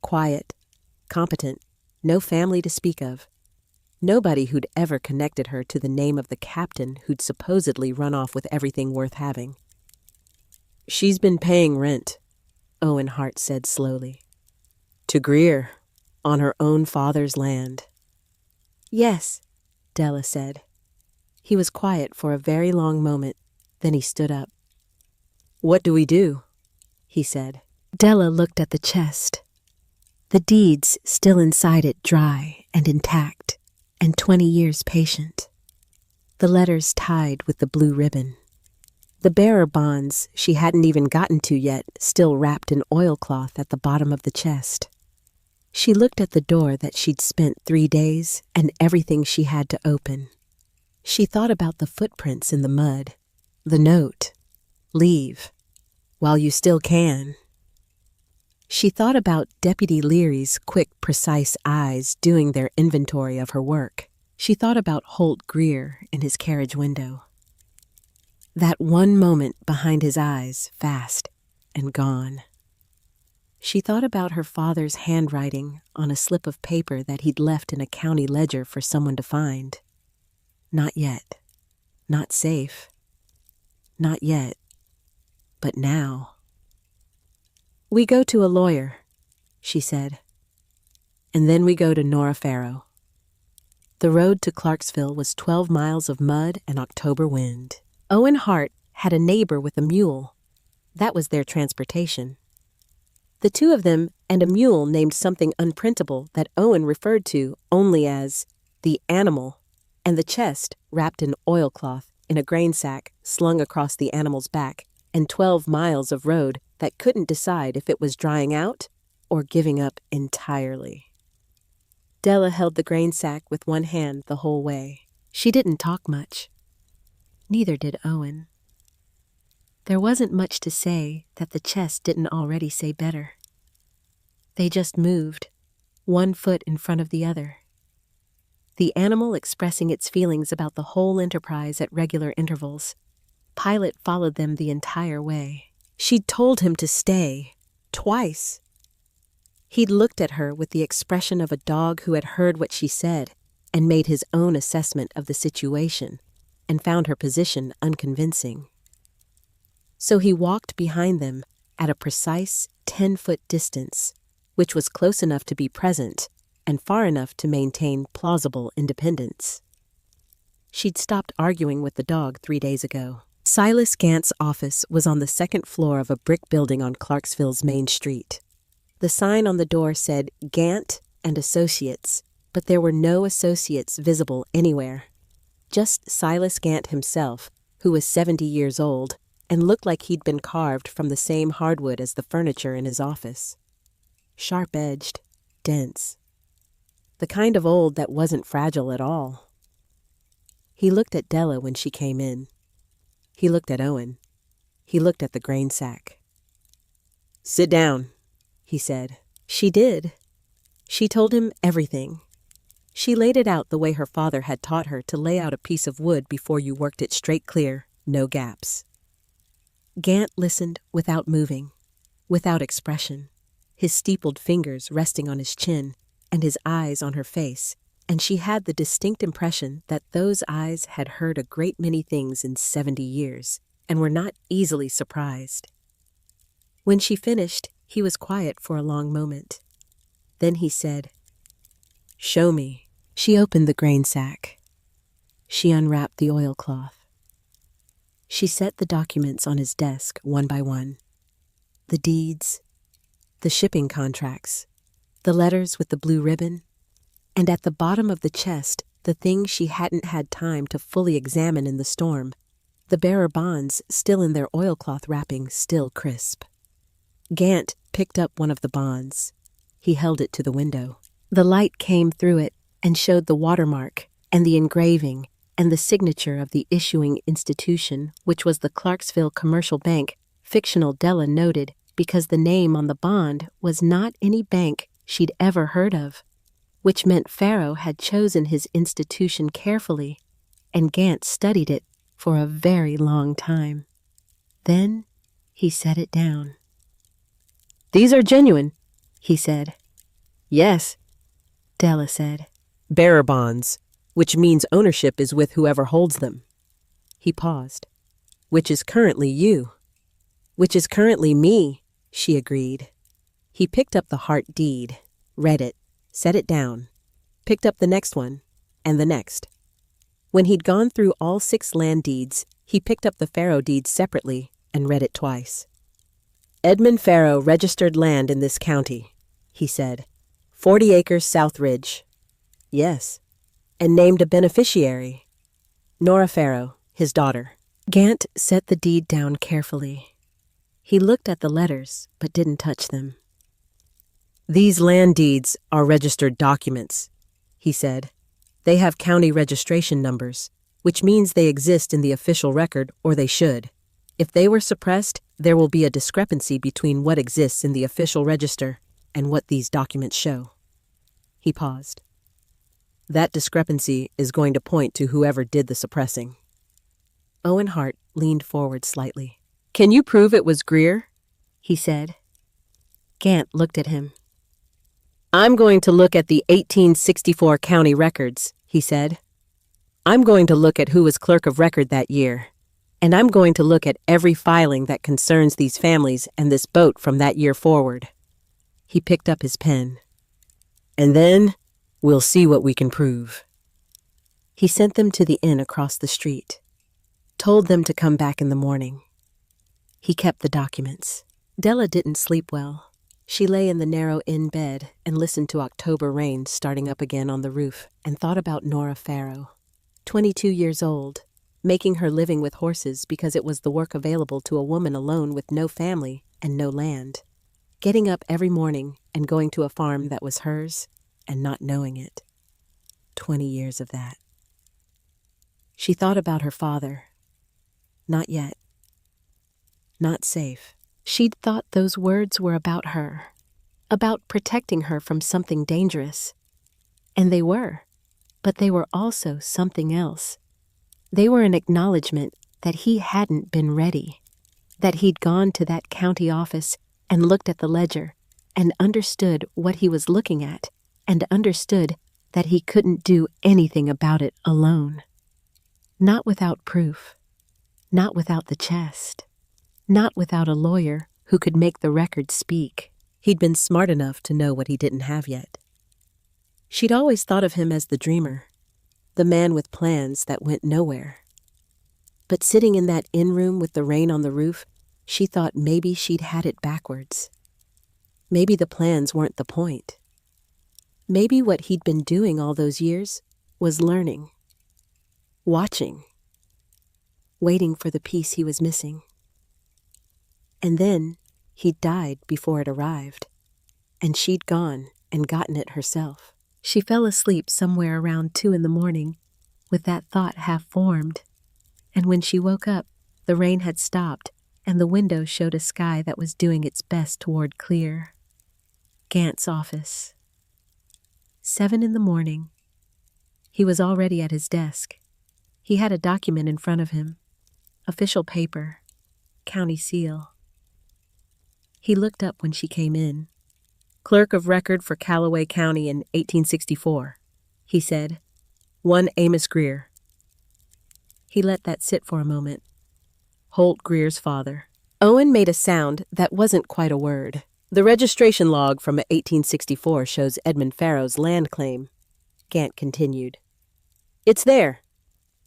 Quiet, competent, no family to speak of. Nobody who'd ever connected her to the name of the captain who'd supposedly run off with everything worth having. "She's been paying rent," Owen Hart said slowly. "To Greer, on her own father's land." "Yes," Della said. He was quiet for a very long moment, then he stood up. "What do we do?" he said. Della looked at the chest. The deeds still inside it, dry and intact, and 20 years patient. The letters tied with the blue ribbon. The bearer bonds she hadn't even gotten to yet, still wrapped in oilcloth at the bottom of the chest. She looked at the door that she'd spent 3 days and everything she had to open. She thought about the footprints in the mud, the note, "Leave, while you still can." She thought about Deputy Leary's quick, precise eyes doing their inventory of her work. She thought about Holt Greer in his carriage window. That one moment behind his eyes, fast and gone. She thought about her father's handwriting on a slip of paper that he'd left in a county ledger for someone to find. Not yet. Not safe. Not yet. But now. "We go to a lawyer," she said. "And then we go to Nora Farrow." The road to Clarksville was 12 miles of mud and October wind. Owen Hart had a neighbor with a mule. That was their transportation. The two of them and a mule named something unprintable that Owen referred to only as the animal, and the chest wrapped in oilcloth in a grain sack slung across the animal's back, and 12 miles of road that couldn't decide if it was drying out or giving up entirely. Della held the grain sack with one hand the whole way. She didn't talk much. Neither did Owen. There wasn't much to say that the chest didn't already say better. They just moved, one foot in front of the other. The animal expressing its feelings about the whole enterprise at regular intervals. Pilot followed them the entire way. She'd told him to stay, twice. He'd looked at her with the expression of a dog who had heard what she said and made his own assessment of the situation and found her position unconvincing. So he walked behind them at a precise 10-foot distance, which was close enough to be present and far enough to maintain plausible independence. She'd stopped arguing with the dog 3 days ago. Silas Gant's office was on the second floor of a brick building on Clarksville's main street. The sign on the door said Gant and Associates, but there were no associates visible anywhere. Just Silas Gant himself, who was 70 years old and looked like he'd been carved from the same hardwood as the furniture in his office. Sharp-edged, dense. The kind of old that wasn't fragile at all. He looked at Della when she came in. He looked at Owen. He looked at the grain sack. "Sit down," he said. She did. She told him everything. She laid it out the way her father had taught her to lay out a piece of wood before you worked it straight clear, no gaps. Gant listened without moving, without expression, his steepled fingers resting on his chin and his eyes on her face, and she had the distinct impression that those eyes had heard a great many things in 70 years and were not easily surprised. When she finished, he was quiet for a long moment. Then he said, "Show me." She opened the grain sack. She unwrapped the oilcloth. She set the documents on his desk one by one. The deeds, the shipping contracts, the letters with the blue ribbon, and at the bottom of the chest, the thing she hadn't had time to fully examine in the storm, the bearer bonds still in their oilcloth wrapping, still crisp. Gant picked up one of the bonds. He held it to the window. The light came through it and showed the watermark and the engraving and the signature of the issuing institution, which was the Clarksville Commercial Bank, fictional Della noted, because the name on the bond was not any bank she'd ever heard of, which meant Farrow had chosen his institution carefully, and Gant studied it for a very long time. Then he set it down. "These are genuine," he said. "Yes," Della said. "Bearer bonds, which means ownership is with whoever holds them." He paused. "Which is currently you." "Which is currently me," she agreed. He picked up the Hart deed, read it, set it down, picked up the next one, and the next. When he'd gone through all 6 land deeds, he picked up the Farrow deed separately and read it twice. "Edmund Farrow registered land in this county," he said. 40 acres South Ridge. "Yes." "And named a beneficiary." "Nora Farrow, his daughter." Gant set the deed down carefully. He looked at the letters, but didn't touch them. "These land deeds are registered documents," he said. "They have county registration numbers, which means they exist in the official record, or they should. If they were suppressed, there will be a discrepancy between what exists in the official register and what these documents show." He paused. "That discrepancy is going to point to whoever did the suppressing." Owen Hart leaned forward slightly. "Can you prove it was Greer?" he said. Gant looked at him. "I'm going to look at the 1864 county records," he said. "I'm going to look at who was clerk of record that year. And I'm going to look at every filing that concerns these families and this boat from that year forward." He picked up his pen. "And then we'll see what we can prove." He sent them to the inn across the street, told them to come back in the morning. He kept the documents. Della didn't sleep well. She lay in the narrow inn bed and listened to October rain starting up again on the roof and thought about Nora Farrow, 22 years old, making her living with horses because it was the work available to a woman alone with no family and no land, getting up every morning and going to a farm that was hers and not knowing it. 20 years of that. She thought about her father. Not yet. Not safe. She'd thought those words were about her, about protecting her from something dangerous. And they were, but they were also something else. They were an acknowledgement that he hadn't been ready, that he'd gone to that county office and looked at the ledger and understood what he was looking at and understood that he couldn't do anything about it alone. Not without proof, not without the chest, not without a lawyer who could make the record speak. He'd been smart enough to know what he didn't have yet. She'd always thought of him as the dreamer, the man with plans that went nowhere. But sitting in that inn room with the rain on the roof, she thought maybe she'd had it backwards. Maybe the plans weren't the point. Maybe what he'd been doing all those years was learning, watching, waiting for the piece he was missing. And then he'd died before it arrived, and she'd gone and gotten it herself. She fell asleep somewhere around 2 a.m. with that thought half formed, and when she woke up, the rain had stopped and the window showed a sky that was doing its best toward clear. Gant's office. 7 a.m. He was already at his desk. He had a document in front of him. Official paper. County seal. He looked up when she came in. "Clerk of record for Callaway County in 1864, he said. "One Amos Greer." He let that sit for a moment. Holt Greer's father. Owen made a sound that wasn't quite a word. "The registration log from 1864 shows Edmund Farrow's land claim," Gant continued. "It's there.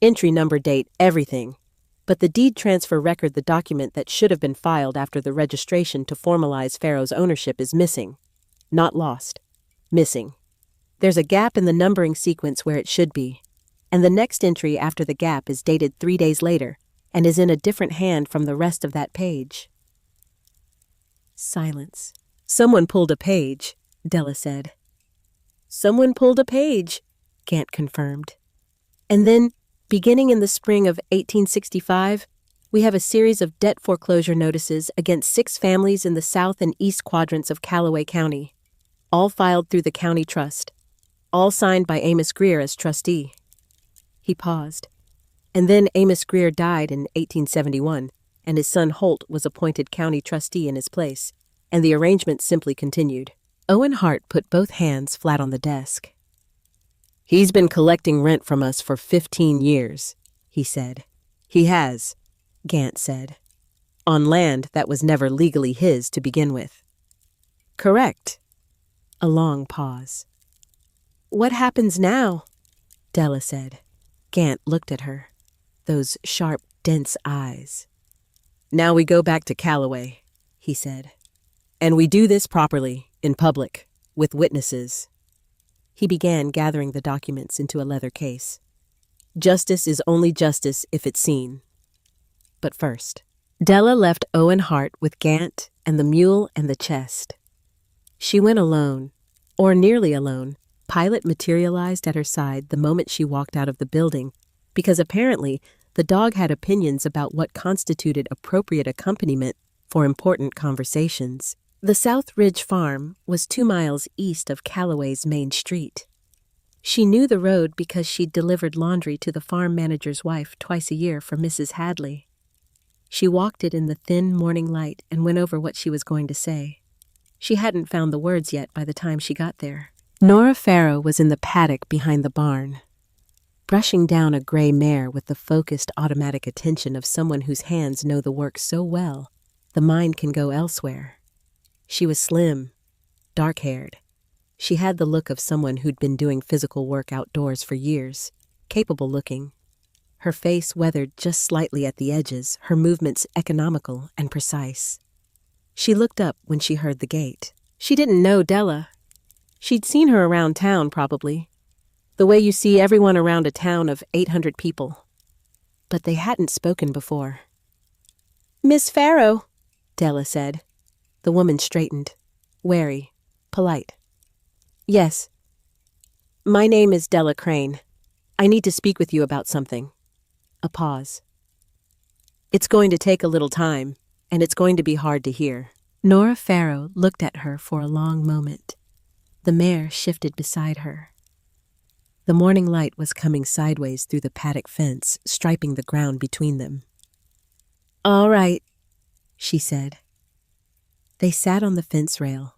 Entry, number, date, everything. But the deed transfer record, the document that should have been filed after the registration to formalize Farrow's ownership, is missing. Not lost. Missing. There's a gap in the numbering sequence where it should be, and the next entry after the gap is dated 3 days later and is in a different hand from the rest of that page." Silence. "Someone pulled a page," Della said. "Someone pulled a page," Gant confirmed. "And then, beginning in the spring of 1865, we have a series of debt foreclosure notices against 6 families in the south and east quadrants of Callaway County, all filed through the county trust, all signed by Amos Greer as trustee." He paused. "And then Amos Greer died in 1871, and his son Holt was appointed county trustee in his place, and the arrangement simply continued." Owen Hart put both hands flat on the desk. "He's been collecting rent from us for 15 years, he said. "He has," Gant said, "on land that was never legally his to begin with." "Correct." A long pause. "What happens now?" Della said. Gant looked at her, those sharp, dense eyes. "Now we go back to Callaway," he said. "And we do this properly, in public, with witnesses." He began gathering the documents into a leather case. "Justice is only justice if it's seen. But first." Della left Owen Hart with Gant and the mule and the chest. She went alone, or nearly alone. Pilot materialized at her side the moment she walked out of the building, because apparently the dog had opinions about what constituted appropriate accompaniment for important conversations. The South Ridge Farm was 2 miles east of Callaway's main street. She knew the road because she'd delivered laundry to the farm manager's wife twice a year for Mrs. Hadley. She walked it in the thin morning light and went over what she was going to say. She hadn't found the words yet by the time she got there. Nora Farrow was in the paddock behind the barn, brushing down a gray mare with the focused automatic attention of someone whose hands know the work so well the mind can go elsewhere. She was slim, dark-haired. She had the look of someone who'd been doing physical work outdoors for years, capable-looking. Her face weathered just slightly at the edges, her movements economical and precise. She looked up when she heard the gate. She didn't know Della. She'd seen her around town, probably, the way you see everyone around a town of 800 people. But they hadn't spoken before. "Miss Farrow," Della said. The woman straightened, wary, polite. "Yes. My name is Della Crane. I need to speak with you about something." A pause. "It's going to take a little time, and it's going to be hard to hear." Nora Farrow looked at her for a long moment. The mare shifted beside her. The morning light was coming sideways through the paddock fence, striping the ground between them. "All right," she said. They sat on the fence rail,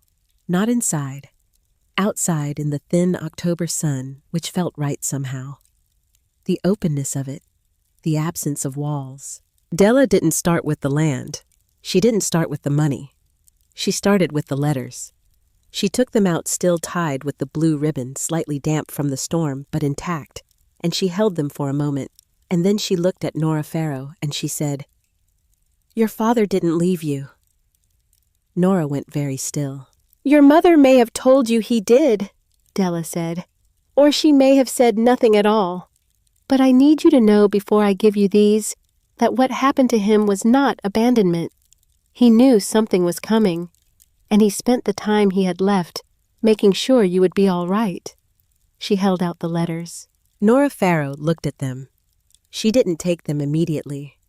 not inside, outside in the thin October sun, which felt right somehow. The openness of it, the absence of walls. Della didn't start with the land. She didn't start with the money. She started with the letters. She took them out still tied with the blue ribbon, slightly damp from the storm, but intact, and she held them for a moment, and then she looked at Nora Farrow and she said, "Your father didn't leave you." Nora went very still. "Your mother may have told you he did," Della said, "or she may have said nothing at all. But I need you to know before I give you these that what happened to him was not abandonment. He knew something was coming, and he spent the time he had left making sure you would be all right." She held out the letters. Nora Farrow looked at them. She didn't take them immediately.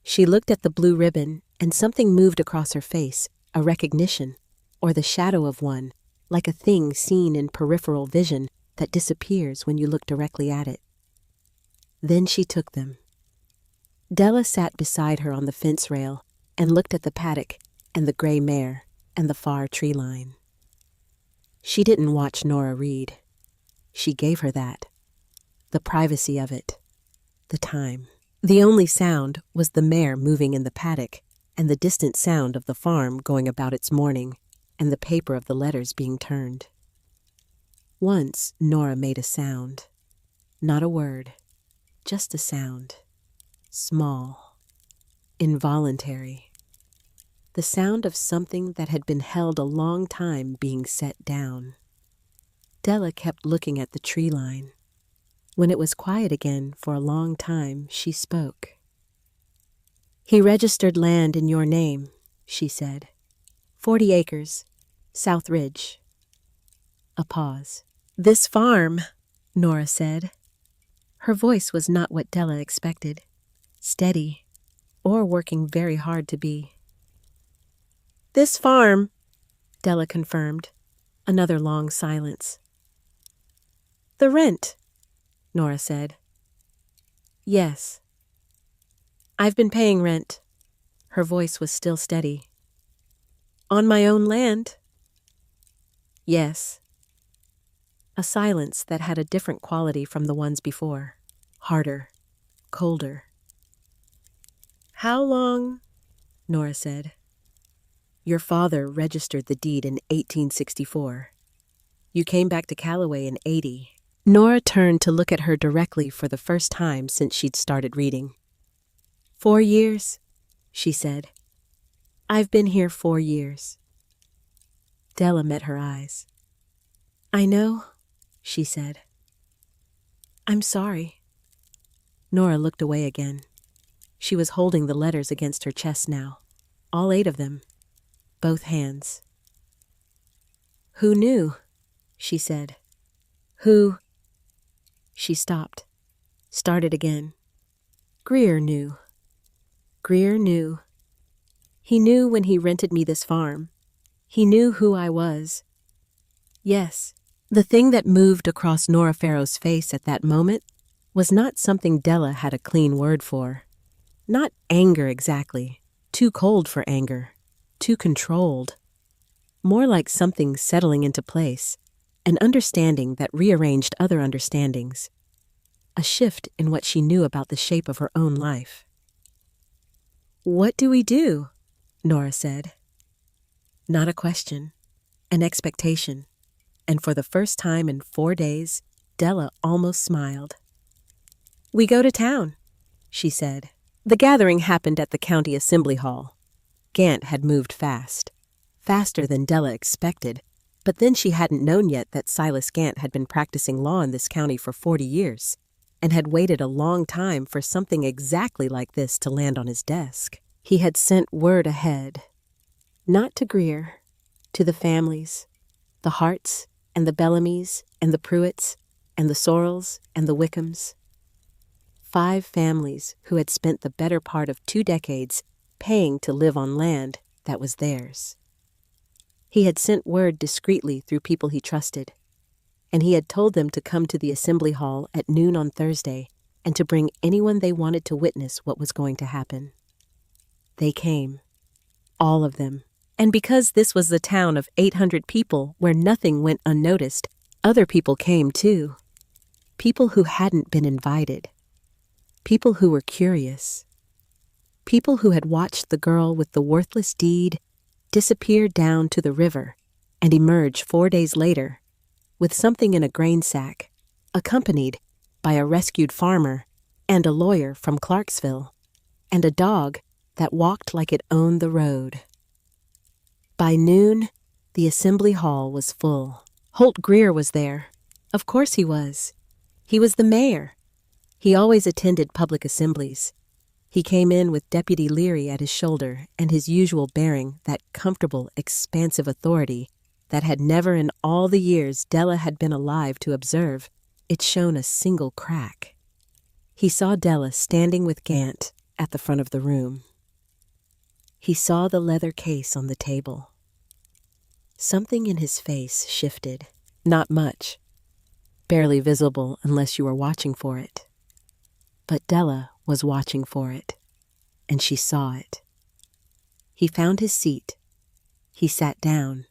She looked at the blue ribbon, and something moved across her face, a recognition, or the shadow of one, like a thing seen in peripheral vision that disappears when you look directly at it. Then she took them. Della sat beside her on the fence rail and looked at the paddock and the gray mare and the far tree line. She didn't watch Nora read. She gave her that. The privacy of it. The time. The only sound was the mare moving in the paddock and the distant sound of the farm going about its morning and the paper of the letters being turned. Once Nora made a sound. Not a word, just a sound. Small. Involuntary. The sound of something that had been held a long time being set down. Della kept looking at the tree line. When it was quiet again for a long time, she spoke. "He registered land in your name," she said. 40 acres, South Ridge." A pause. "This farm," Nora said. Her voice was not what Della expected. Steady, or working very hard to be. "This farm," Della confirmed. Another long silence. "The rent," Nora said. "Yes. I've been paying rent." Her voice was still steady. "On my own land?" "Yes." A silence that had a different quality from the ones before. Harder, colder. "How long?" Nora said. "Your father registered the deed in 1864. You came back to Callaway in 80. Nora turned to look at her directly for the first time since she'd started reading. 4 years, she said. "I've been here 4 years." Della met her eyes. "I know," she said. "I'm sorry." Nora looked away again. She was holding the letters against her chest now, all 8 of them, both hands. Who knew? She said. Who? She stopped. Started again. Greer knew. Greer knew. He knew when he rented me this farm. He knew who I was. Yes, the thing that moved across Nora Farrow's face at that moment was not something Della had a clean word for. Not anger exactly. Too cold for anger. Too controlled. More like something settling into place. An understanding that rearranged other understandings. A shift in what she knew about the shape of her own life. "What do we do?" Nora said. Not a question. An expectation. And for the first time in 4 days, Della almost smiled. "We go to town," she said. The gathering happened at the county assembly hall. Gant had moved fast. Faster than Della expected, but then she hadn't known yet that Silas Gant had been practicing law in this county for 40 years, and had waited a long time for something exactly like this to land on his desk. He had sent word ahead. Not to Greer, to the families, the Harts, and the Bellamys, and the Pruitts, and the Sorrells, and the Wickhams. 5 families who had spent the better part of 2 decades paying to live on land that was theirs. He had sent word discreetly through people he trusted, and he had told them to come to the assembly hall at noon on Thursday and to bring anyone they wanted to witness what was going to happen. They came, all of them, and because this was the town of 800 people where nothing went unnoticed, other people came too. People who hadn't been invited. People who were curious. People who had watched the girl with the worthless deed disappear down to the river and emerge 4 days later with something in a grain sack, accompanied by a rescued farmer and a lawyer from Clarksville, and a dog that walked like it owned the road. By noon, the assembly hall was full. Holt Greer was there. Of course he was. He was the mayor. He always attended public assemblies. He came in with Deputy Leary at his shoulder and his usual bearing, that comfortable, expansive authority that had never in all the years Della had been alive to observe it shown a single crack. He saw Della standing with Gant at the front of the room. He saw the leather case on the table. Something in his face shifted. Not much. Barely visible unless you were watching for it. But Della was watching for it, and she saw it. He found his seat. He sat down.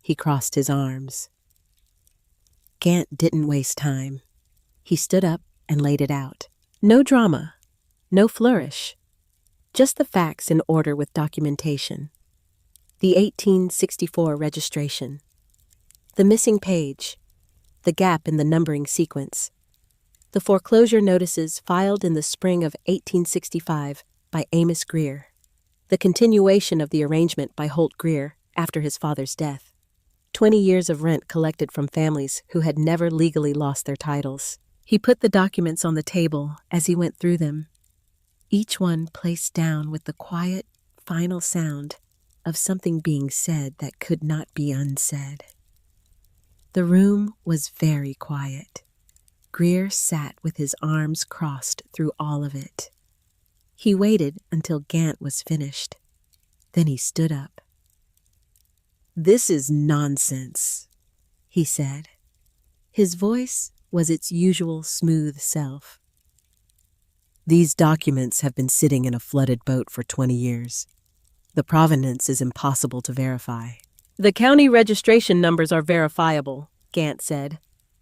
He crossed his arms. Gant didn't waste time. He stood up and laid it out. No drama. No flourish. Just the facts in order with documentation. The 1864 registration. The missing page. The gap in the numbering sequence. The foreclosure notices filed in the spring of 1865 by Amos Greer. The continuation of the arrangement by Holt Greer after his father's death. 20 years of rent collected from families who had never legally lost their titles. He put the documents on the table as he went through them, each one placed down with the quiet, final sound of something being said that could not be unsaid. The room was very quiet. Greer sat with his arms crossed through all of it. He waited until Gant was finished. Then he stood up. "This is nonsense," he said. His voice was its usual smooth self. "These documents have been sitting in a flooded boat for 20 years. The provenance is impossible to verify." "The county registration numbers are verifiable," Gant said.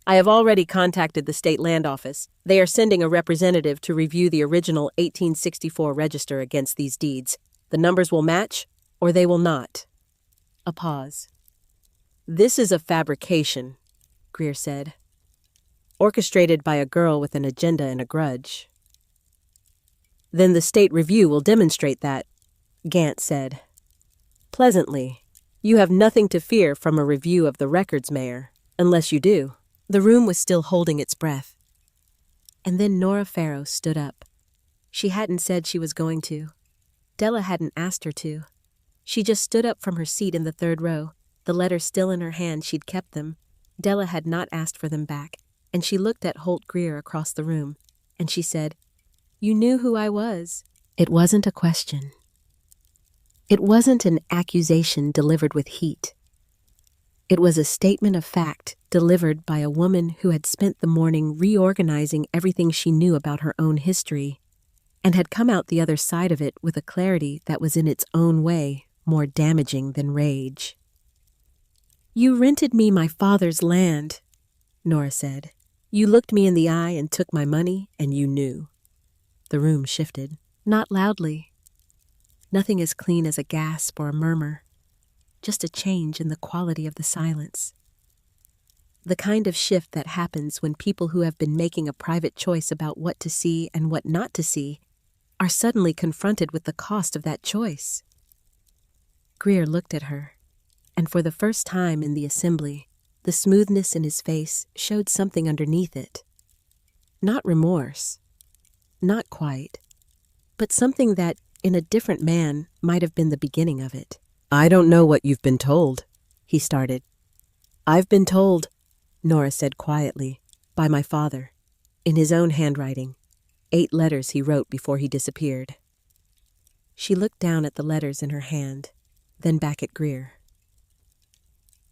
"I have already contacted the state land office. They are sending a representative to review the original 1864 register against these deeds. The numbers will match, or they will not." A pause. "This is a fabrication," Greer said. "Orchestrated by a girl with an agenda and a grudge." "Then the state review will demonstrate that," Gant said. Pleasantly. "You have nothing to fear from a review of the records, Mayor, unless you do." The room was still holding its breath. And then Nora Farrow stood up. She hadn't said she was going to. Della hadn't asked her to. She just stood up from her seat in the third row, The letters still in her hand, she'd kept them. Della had not asked for them back, and she looked at Holt Greer across the room, and she said, "You knew who I was." It wasn't a question. It wasn't an accusation delivered with heat. It was a statement of fact delivered by a woman who had spent the morning reorganizing everything she knew about her own history and had come out the other side of it with a clarity that was in its own way more damaging than rage. "You rented me my father's land," Nora said. "You looked me in the eye and took my money, and you knew." The room shifted, not loudly. Nothing as clean as a gasp or a murmur, just a change in the quality of the silence. The kind of shift that happens when people who have been making a private choice about what to see and what not to see are suddenly confronted with the cost of that choice. Greer looked at her, and for the first time in the assembly, the smoothness in his face showed something underneath it. Not remorse, not quite, but something that, in a different man, might have been the beginning of it. "I don't know what you've been told," he started. "I've been told," Nora said quietly, "by my father, in his own handwriting, 8 letters he wrote before he disappeared." She looked down at the letters in her hand, then back at Greer.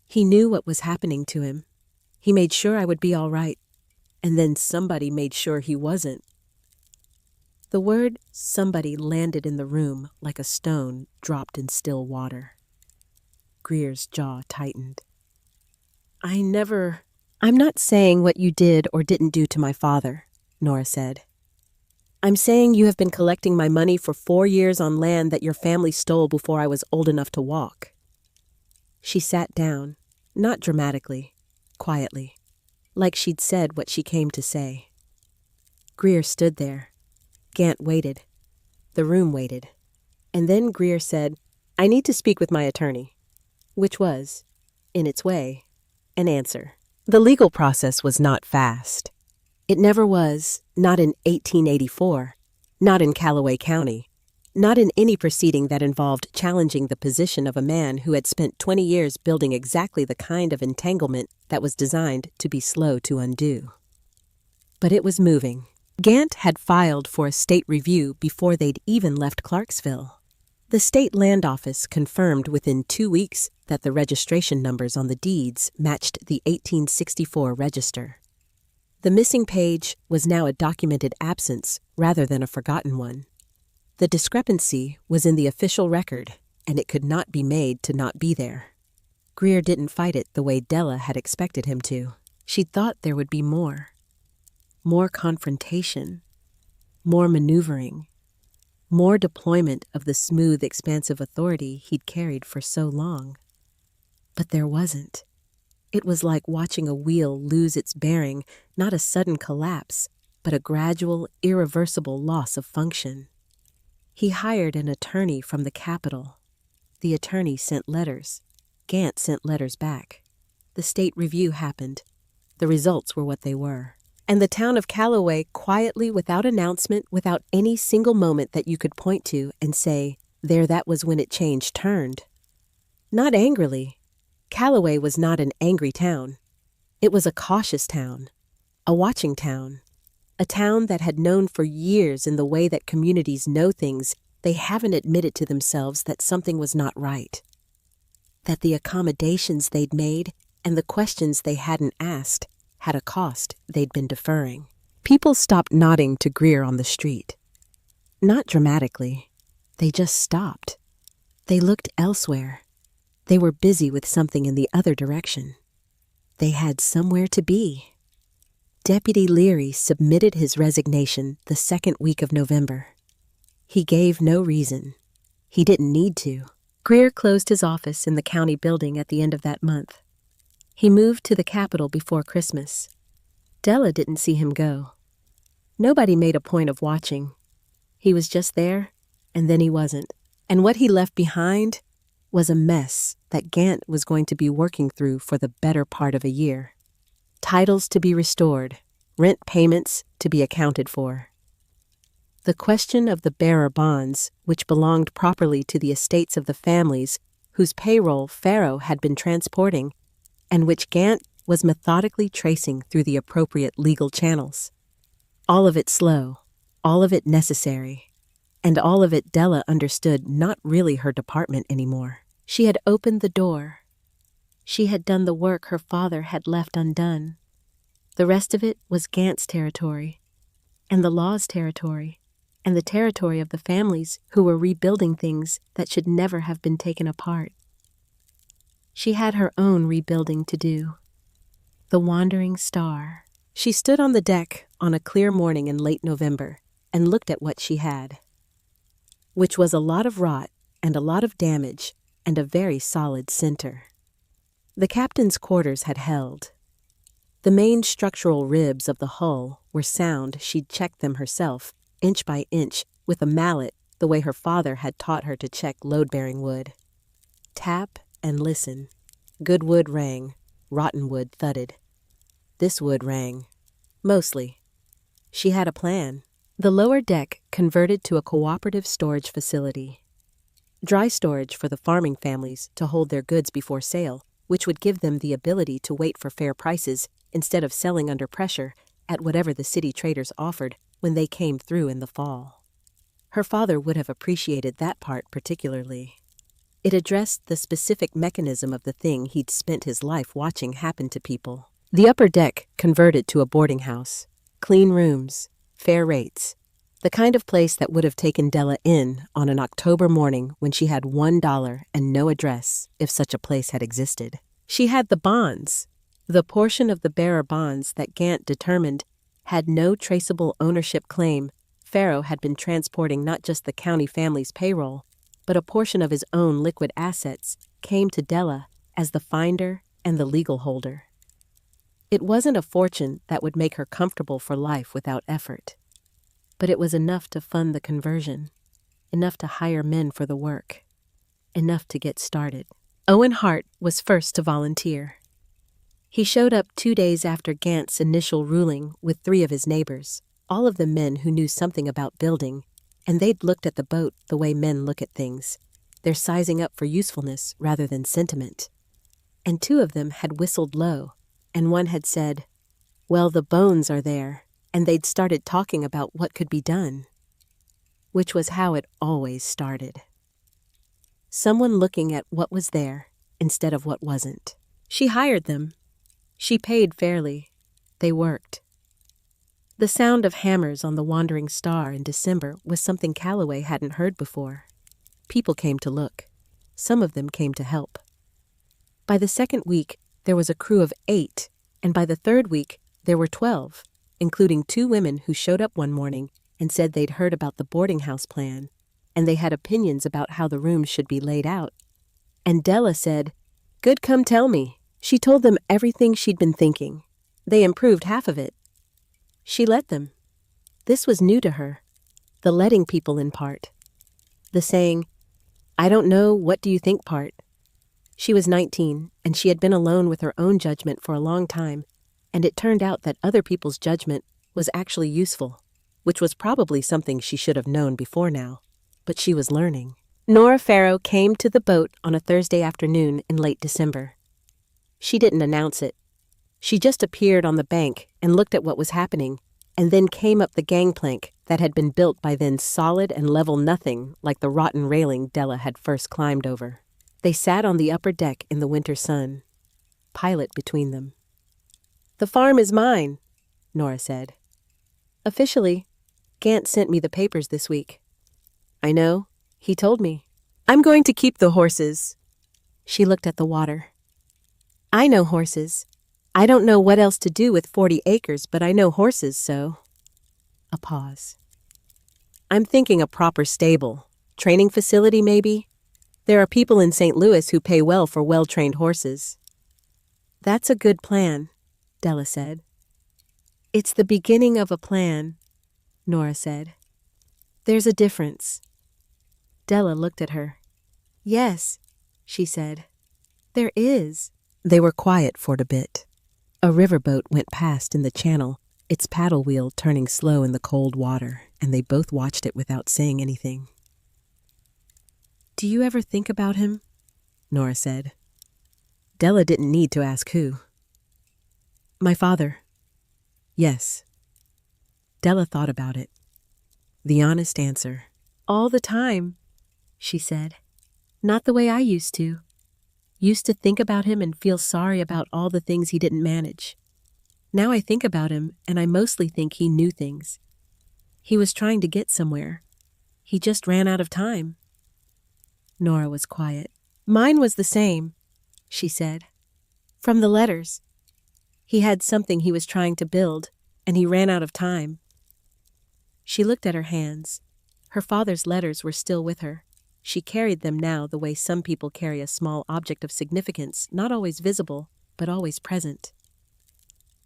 "He knew what was happening to him. He made sure I would be all right, and then somebody made sure he wasn't." The word "somebody" landed in the room like a stone dropped in still water. Greer's jaw tightened. "I'm not saying what you did or didn't do to my father," Nora said. "I'm saying you have been collecting my money for 4 years on land that your family stole before I was old enough to walk." She sat down, not dramatically, quietly, like she'd said what she came to say. Greer stood there. Gant waited. The room waited. And then Greer said, "I need to speak with my attorney," which was, in its way, an answer. The legal process was not fast. It never was, not in 1884, not in Callaway County, not in any proceeding that involved challenging the position of a man who had spent 20 years building exactly the kind of entanglement that was designed to be slow to undo. But it was moving. Gant had filed for a state review before they'd even left Clarksville. The state land office confirmed within 2 weeks that the registration numbers on the deeds matched the 1864 register. The missing page was now a documented absence rather than a forgotten one. The discrepancy was in the official record, and it could not be made to not be there. Greer didn't fight it the way Della had expected him to. She'd thought there would be more. More confrontation, more maneuvering, more deployment of the smooth, expansive authority he'd carried for so long. But there wasn't. It was like watching a wheel lose its bearing, not a sudden collapse, but a gradual, irreversible loss of function. He hired an attorney from the Capitol. The attorney sent letters. Gant sent letters back. The state review happened. The results were what they were. And the town of Callaway, quietly, without announcement, without any single moment that you could point to and say, "There, that was when it changed," turned. Not angrily. Callaway was not an angry town. It was a cautious town, a watching town, a town that had known for years in the way that communities know things they haven't admitted to themselves that something was not right, that the accommodations they'd made and the questions they hadn't asked had a cost they'd been deferring. People stopped nodding to Greer on the street. Not dramatically. They just stopped. They looked elsewhere. They were busy with something in the other direction. They had somewhere to be. Deputy Leary submitted his resignation the 2nd week of November. He gave no reason. He didn't need to. Greer closed his office in the county building at the end of that month. He moved to the Capitol before Christmas. Della didn't see him go. Nobody made a point of watching. He was just there, and then he wasn't. And what he left behind was a mess that Gant was going to be working through for the better part of a year. Titles to be restored, rent payments to be accounted for. The question of the bearer bonds, which belonged properly to the estates of the families whose payroll Pharaoh had been transporting, and which Gant was methodically tracing through the appropriate legal channels. All of it slow, all of it necessary, and all of it Della understood not really her department anymore. She had opened the door. She had done the work her father had left undone. The rest of it was Gant's territory, and the law's territory, and the territory of the families who were rebuilding things that should never have been taken apart. She had her own rebuilding to do. The wandering star. She stood on the deck on a clear morning in late November and looked at what she had, which was a lot of rot and a lot of damage and a very solid center. The captain's quarters had held. The main structural ribs of the hull were sound. She'd checked them herself, inch by inch, with a mallet, the way her father had taught her to check load-bearing wood. Tap and listen. Good wood rang, rotten wood thudded. This wood rang. Mostly. She had a plan. The lower deck converted to a cooperative storage facility. Dry storage for the farming families to hold their goods before sale, which would give them the ability to wait for fair prices instead of selling under pressure at whatever the city traders offered when they came through in the fall. Her father would have appreciated that part particularly. It addressed the specific mechanism of the thing he'd spent his life watching happen to people. The upper deck converted to a boarding house. Clean rooms, fair rates. The kind of place that would have taken Della in on an October morning when she had $1 and no address, if such a place had existed. She had the bonds. The portion of the bearer bonds that Gant determined had no traceable ownership claim. Pharaoh had been transporting not just the county family's payroll, but a portion of his own liquid assets came to Della as the finder and the legal holder. It wasn't a fortune that would make her comfortable for life without effort. But it was enough to fund the conversion, enough to hire men for the work, enough to get started. Owen Hart was first to volunteer. He showed up 2 days after Gant's initial ruling with 3 of his neighbors, all of them men who knew something about building, and they'd looked at the boat the way men look at things. They're sizing up for usefulness rather than sentiment. And 2 of them had whistled low, and one had said, "Well, the bones are there," and they'd started talking about what could be done, which was how it always started. Someone looking at what was there instead of what wasn't. She hired them. She paid fairly. They worked. The sound of hammers on the wandering star in December was something Calloway hadn't heard before. People came to look. Some of them came to help. By the second week, there was a crew of 8, and by the third week, there were 12. Including 2 women who showed up one morning and said they'd heard about the boarding house plan, and they had opinions about how the rooms should be laid out. And Della said, "Good, come tell me." She told them everything she'd been thinking. They improved half of it. She let them. This was new to her. The letting people in part. The saying, "I don't know, what do you think" part. She was 19, and she had been alone with her own judgment for a long time, and it turned out that other people's judgment was actually useful, which was probably something she should have known before now, but she was learning. Nora Farrow came to the boat on a Thursday afternoon in late December. She didn't announce it. She just appeared on the bank and looked at what was happening, and then came up the gangplank that had been built by then solid and level nothing like the rotten railing Della had first climbed over. They sat on the upper deck in the winter sun, Pilot between them. "The farm is mine," Nora said. "Officially, Gant sent me the papers this week." "I know. He told me. I'm going to keep the horses." She looked at the water. "I know horses. I don't know what else to do with 40 acres, but I know horses, so." A pause. "I'm thinking a proper stable. Training facility, maybe? There are people in St. Louis who pay well for well-trained horses." "That's a good plan," Della said. "It's the beginning of a plan," Nora said. "There's a difference." Della looked at her. "Yes," she said. "There is." They were quiet for a bit. A riverboat went past in the channel, its paddle wheel turning slow in the cold water, and they both watched it without saying anything. "Do you ever think about him?" Nora said. Della didn't need to ask who. My father. Yes. Della thought about it. The honest answer. All the time, she said. Not the way I used to. Used to think about him and feel sorry about all the things he didn't manage. Now I think about him and I mostly think he knew things. He was trying to get somewhere. He just ran out of time. Nora was quiet. Mine was the same, she said. From the letters. He had something he was trying to build, and he ran out of time. She looked at her hands. Her father's letters were still with her. She carried them now the way some people carry a small object of significance, not always visible, but always present.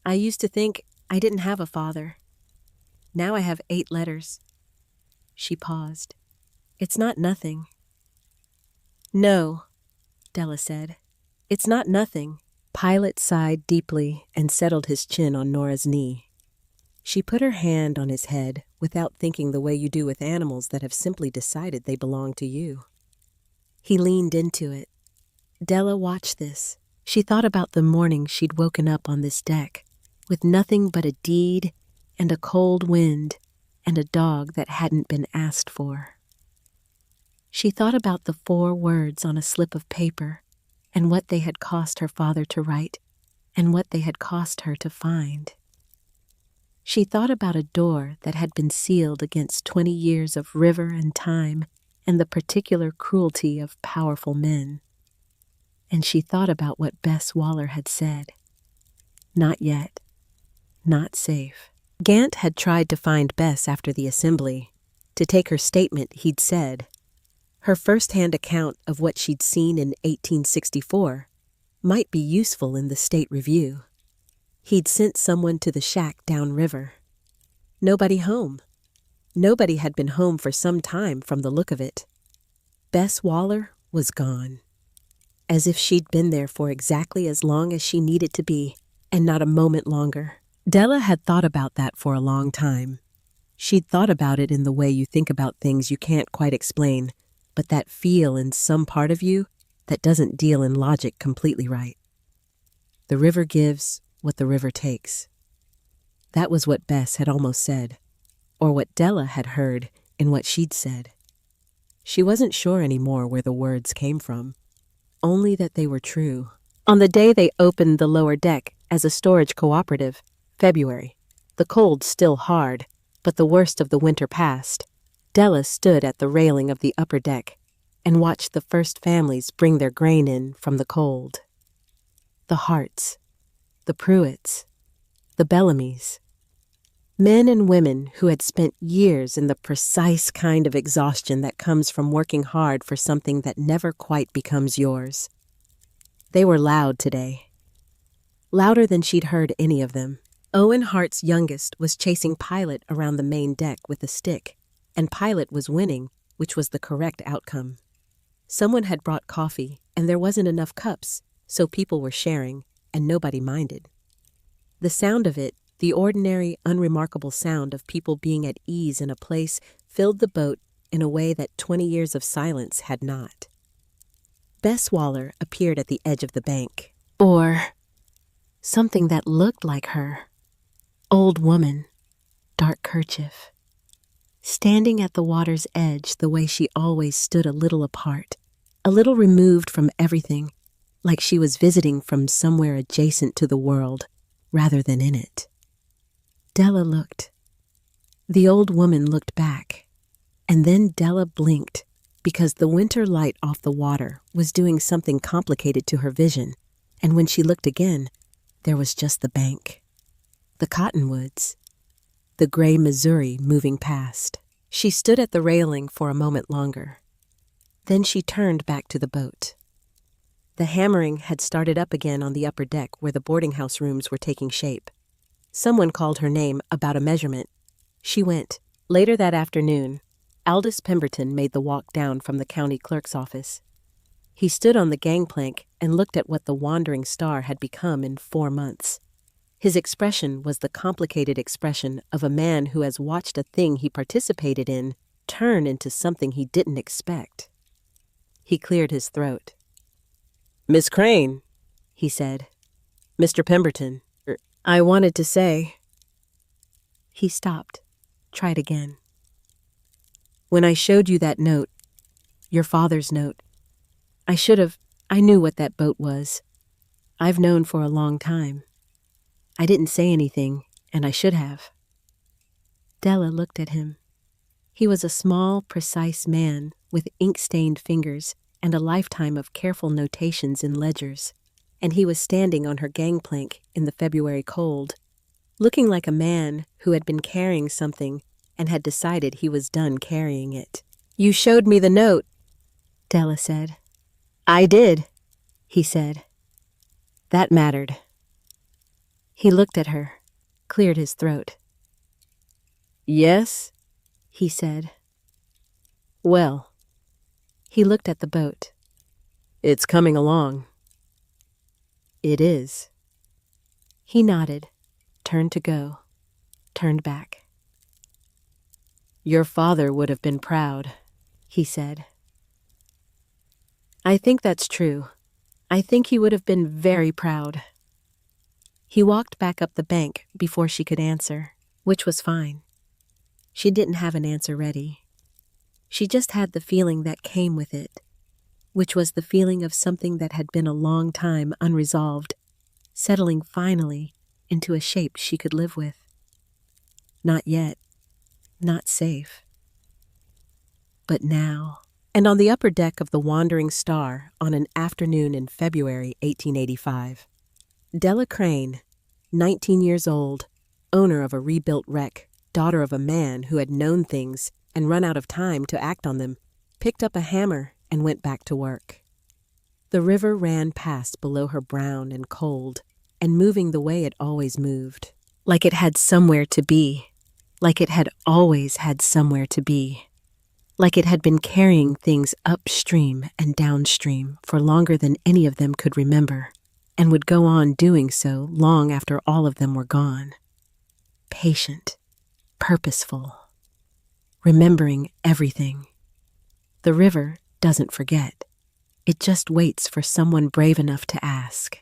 I used to think I didn't have a father. Now I have 8 letters. She paused. It's not nothing. No, Della said. It's not nothing. Pilot sighed deeply and settled his chin on Nora's knee. She put her hand on his head without thinking the way you do with animals that have simply decided they belong to you. He leaned into it. Della watched this. She thought about the morning she'd woken up on this deck, with nothing but a deed and a cold wind and a dog that hadn't been asked for. She thought about the 4 words on a slip of paper and what they had cost her father to write and what they had cost her to find. She thought about a door that had been sealed against 20 years of river and time and the particular cruelty of powerful men. And she thought about what Bess Waller had said. Not yet. Not safe. Gant had tried to find Bess after the assembly, to take her statement he'd said. Her first-hand account of what she'd seen in 1864 might be useful in the State Review. He'd sent someone to the shack downriver. Nobody home. Nobody had been home for some time from the look of it. Bess Waller was gone. As if she'd been there for exactly as long as she needed to be, and not a moment longer. Della had thought about that for a long time. She'd thought about it in the way you think about things you can't quite explain, but that feel in some part of you that doesn't deal in logic completely right. The river gives what the river takes. That was what Bess had almost said, or what Della had heard in what she'd said. She wasn't sure anymore where the words came from, only that they were true. On the day they opened the lower deck as a storage cooperative, February, the cold still hard, but the worst of the winter past, Della stood at the railing of the upper deck and watched the first families bring their grain in from the cold. The Harts, the Pruitts, the Bellamys. Men and women who had spent years in the precise kind of exhaustion that comes from working hard for something that never quite becomes yours. They were loud today. Louder than she'd heard any of them. Owen Hart's youngest was chasing Pilot around the main deck with a stick, and Pilot was winning, which was the correct outcome. Someone had brought coffee, and there wasn't enough cups, so people were sharing, and nobody minded. The sound of it, the ordinary, unremarkable sound of people being at ease in a place, filled the boat in a way that 20 years of silence had not. Bess Waller appeared at the edge of the bank. Or something that looked like her. Old woman, dark kerchief. Standing at the water's edge the way she always stood a little apart, a little removed from everything, like she was visiting from somewhere adjacent to the world rather than in it. Della looked. The old woman looked back, and then Della blinked because the winter light off the water was doing something complicated to her vision, and when she looked again, there was just the bank. The cottonwoods, the gray Missouri moving past. She stood at the railing for a moment longer. Then she turned back to the boat. The hammering had started up again on the upper deck where the boarding house rooms were taking shape. Someone called her name about a measurement. She went. Later that afternoon, Aldous Pemberton made the walk down from the county clerk's office. He stood on the gangplank and looked at what the Wandering Star had become in 4 months. His expression was the complicated expression of a man who has watched a thing he participated in turn into something he didn't expect. He cleared his throat. Miss Crane, he said. Mr. Pemberton. I wanted to say. He stopped, tried again. When I showed you that note, your father's note, I knew what that boat was. I've known for a long time. I didn't say anything, and I should have. Della looked at him. He was a small, precise man with ink-stained fingers and a lifetime of careful notations in ledgers, and he was standing on her gangplank in the February cold, looking like a man who had been carrying something and had decided he was done carrying it. You showed me the note, Della said. I did, he said. That mattered. He looked at her, cleared his throat. Yes, he said. Well, he looked at the boat. It's coming along. It is. He nodded, turned to go, turned back. Your father would have been proud, he said. I think that's true. I think he would have been very proud. He walked back up the bank before she could answer, which was fine. She didn't have an answer ready. She just had the feeling that came with it, which was the feeling of something that had been a long time unresolved, settling finally into a shape she could live with. Not yet, not safe. But now. And on the upper deck of the Wandering Star on an afternoon in February 1885, Della Crane, 19 years old, owner of a rebuilt wreck, daughter of a man who had known things and run out of time to act on them, picked up a hammer and went back to work. The river ran past below her brown and cold, and moving the way it always moved, like it had somewhere to be, like it had always had somewhere to be, like it had been carrying things upstream and downstream for longer than any of them could remember, and would go on doing so long after all of them were gone. Patient, purposeful, remembering everything. The river doesn't forget. It just waits for someone brave enough to ask.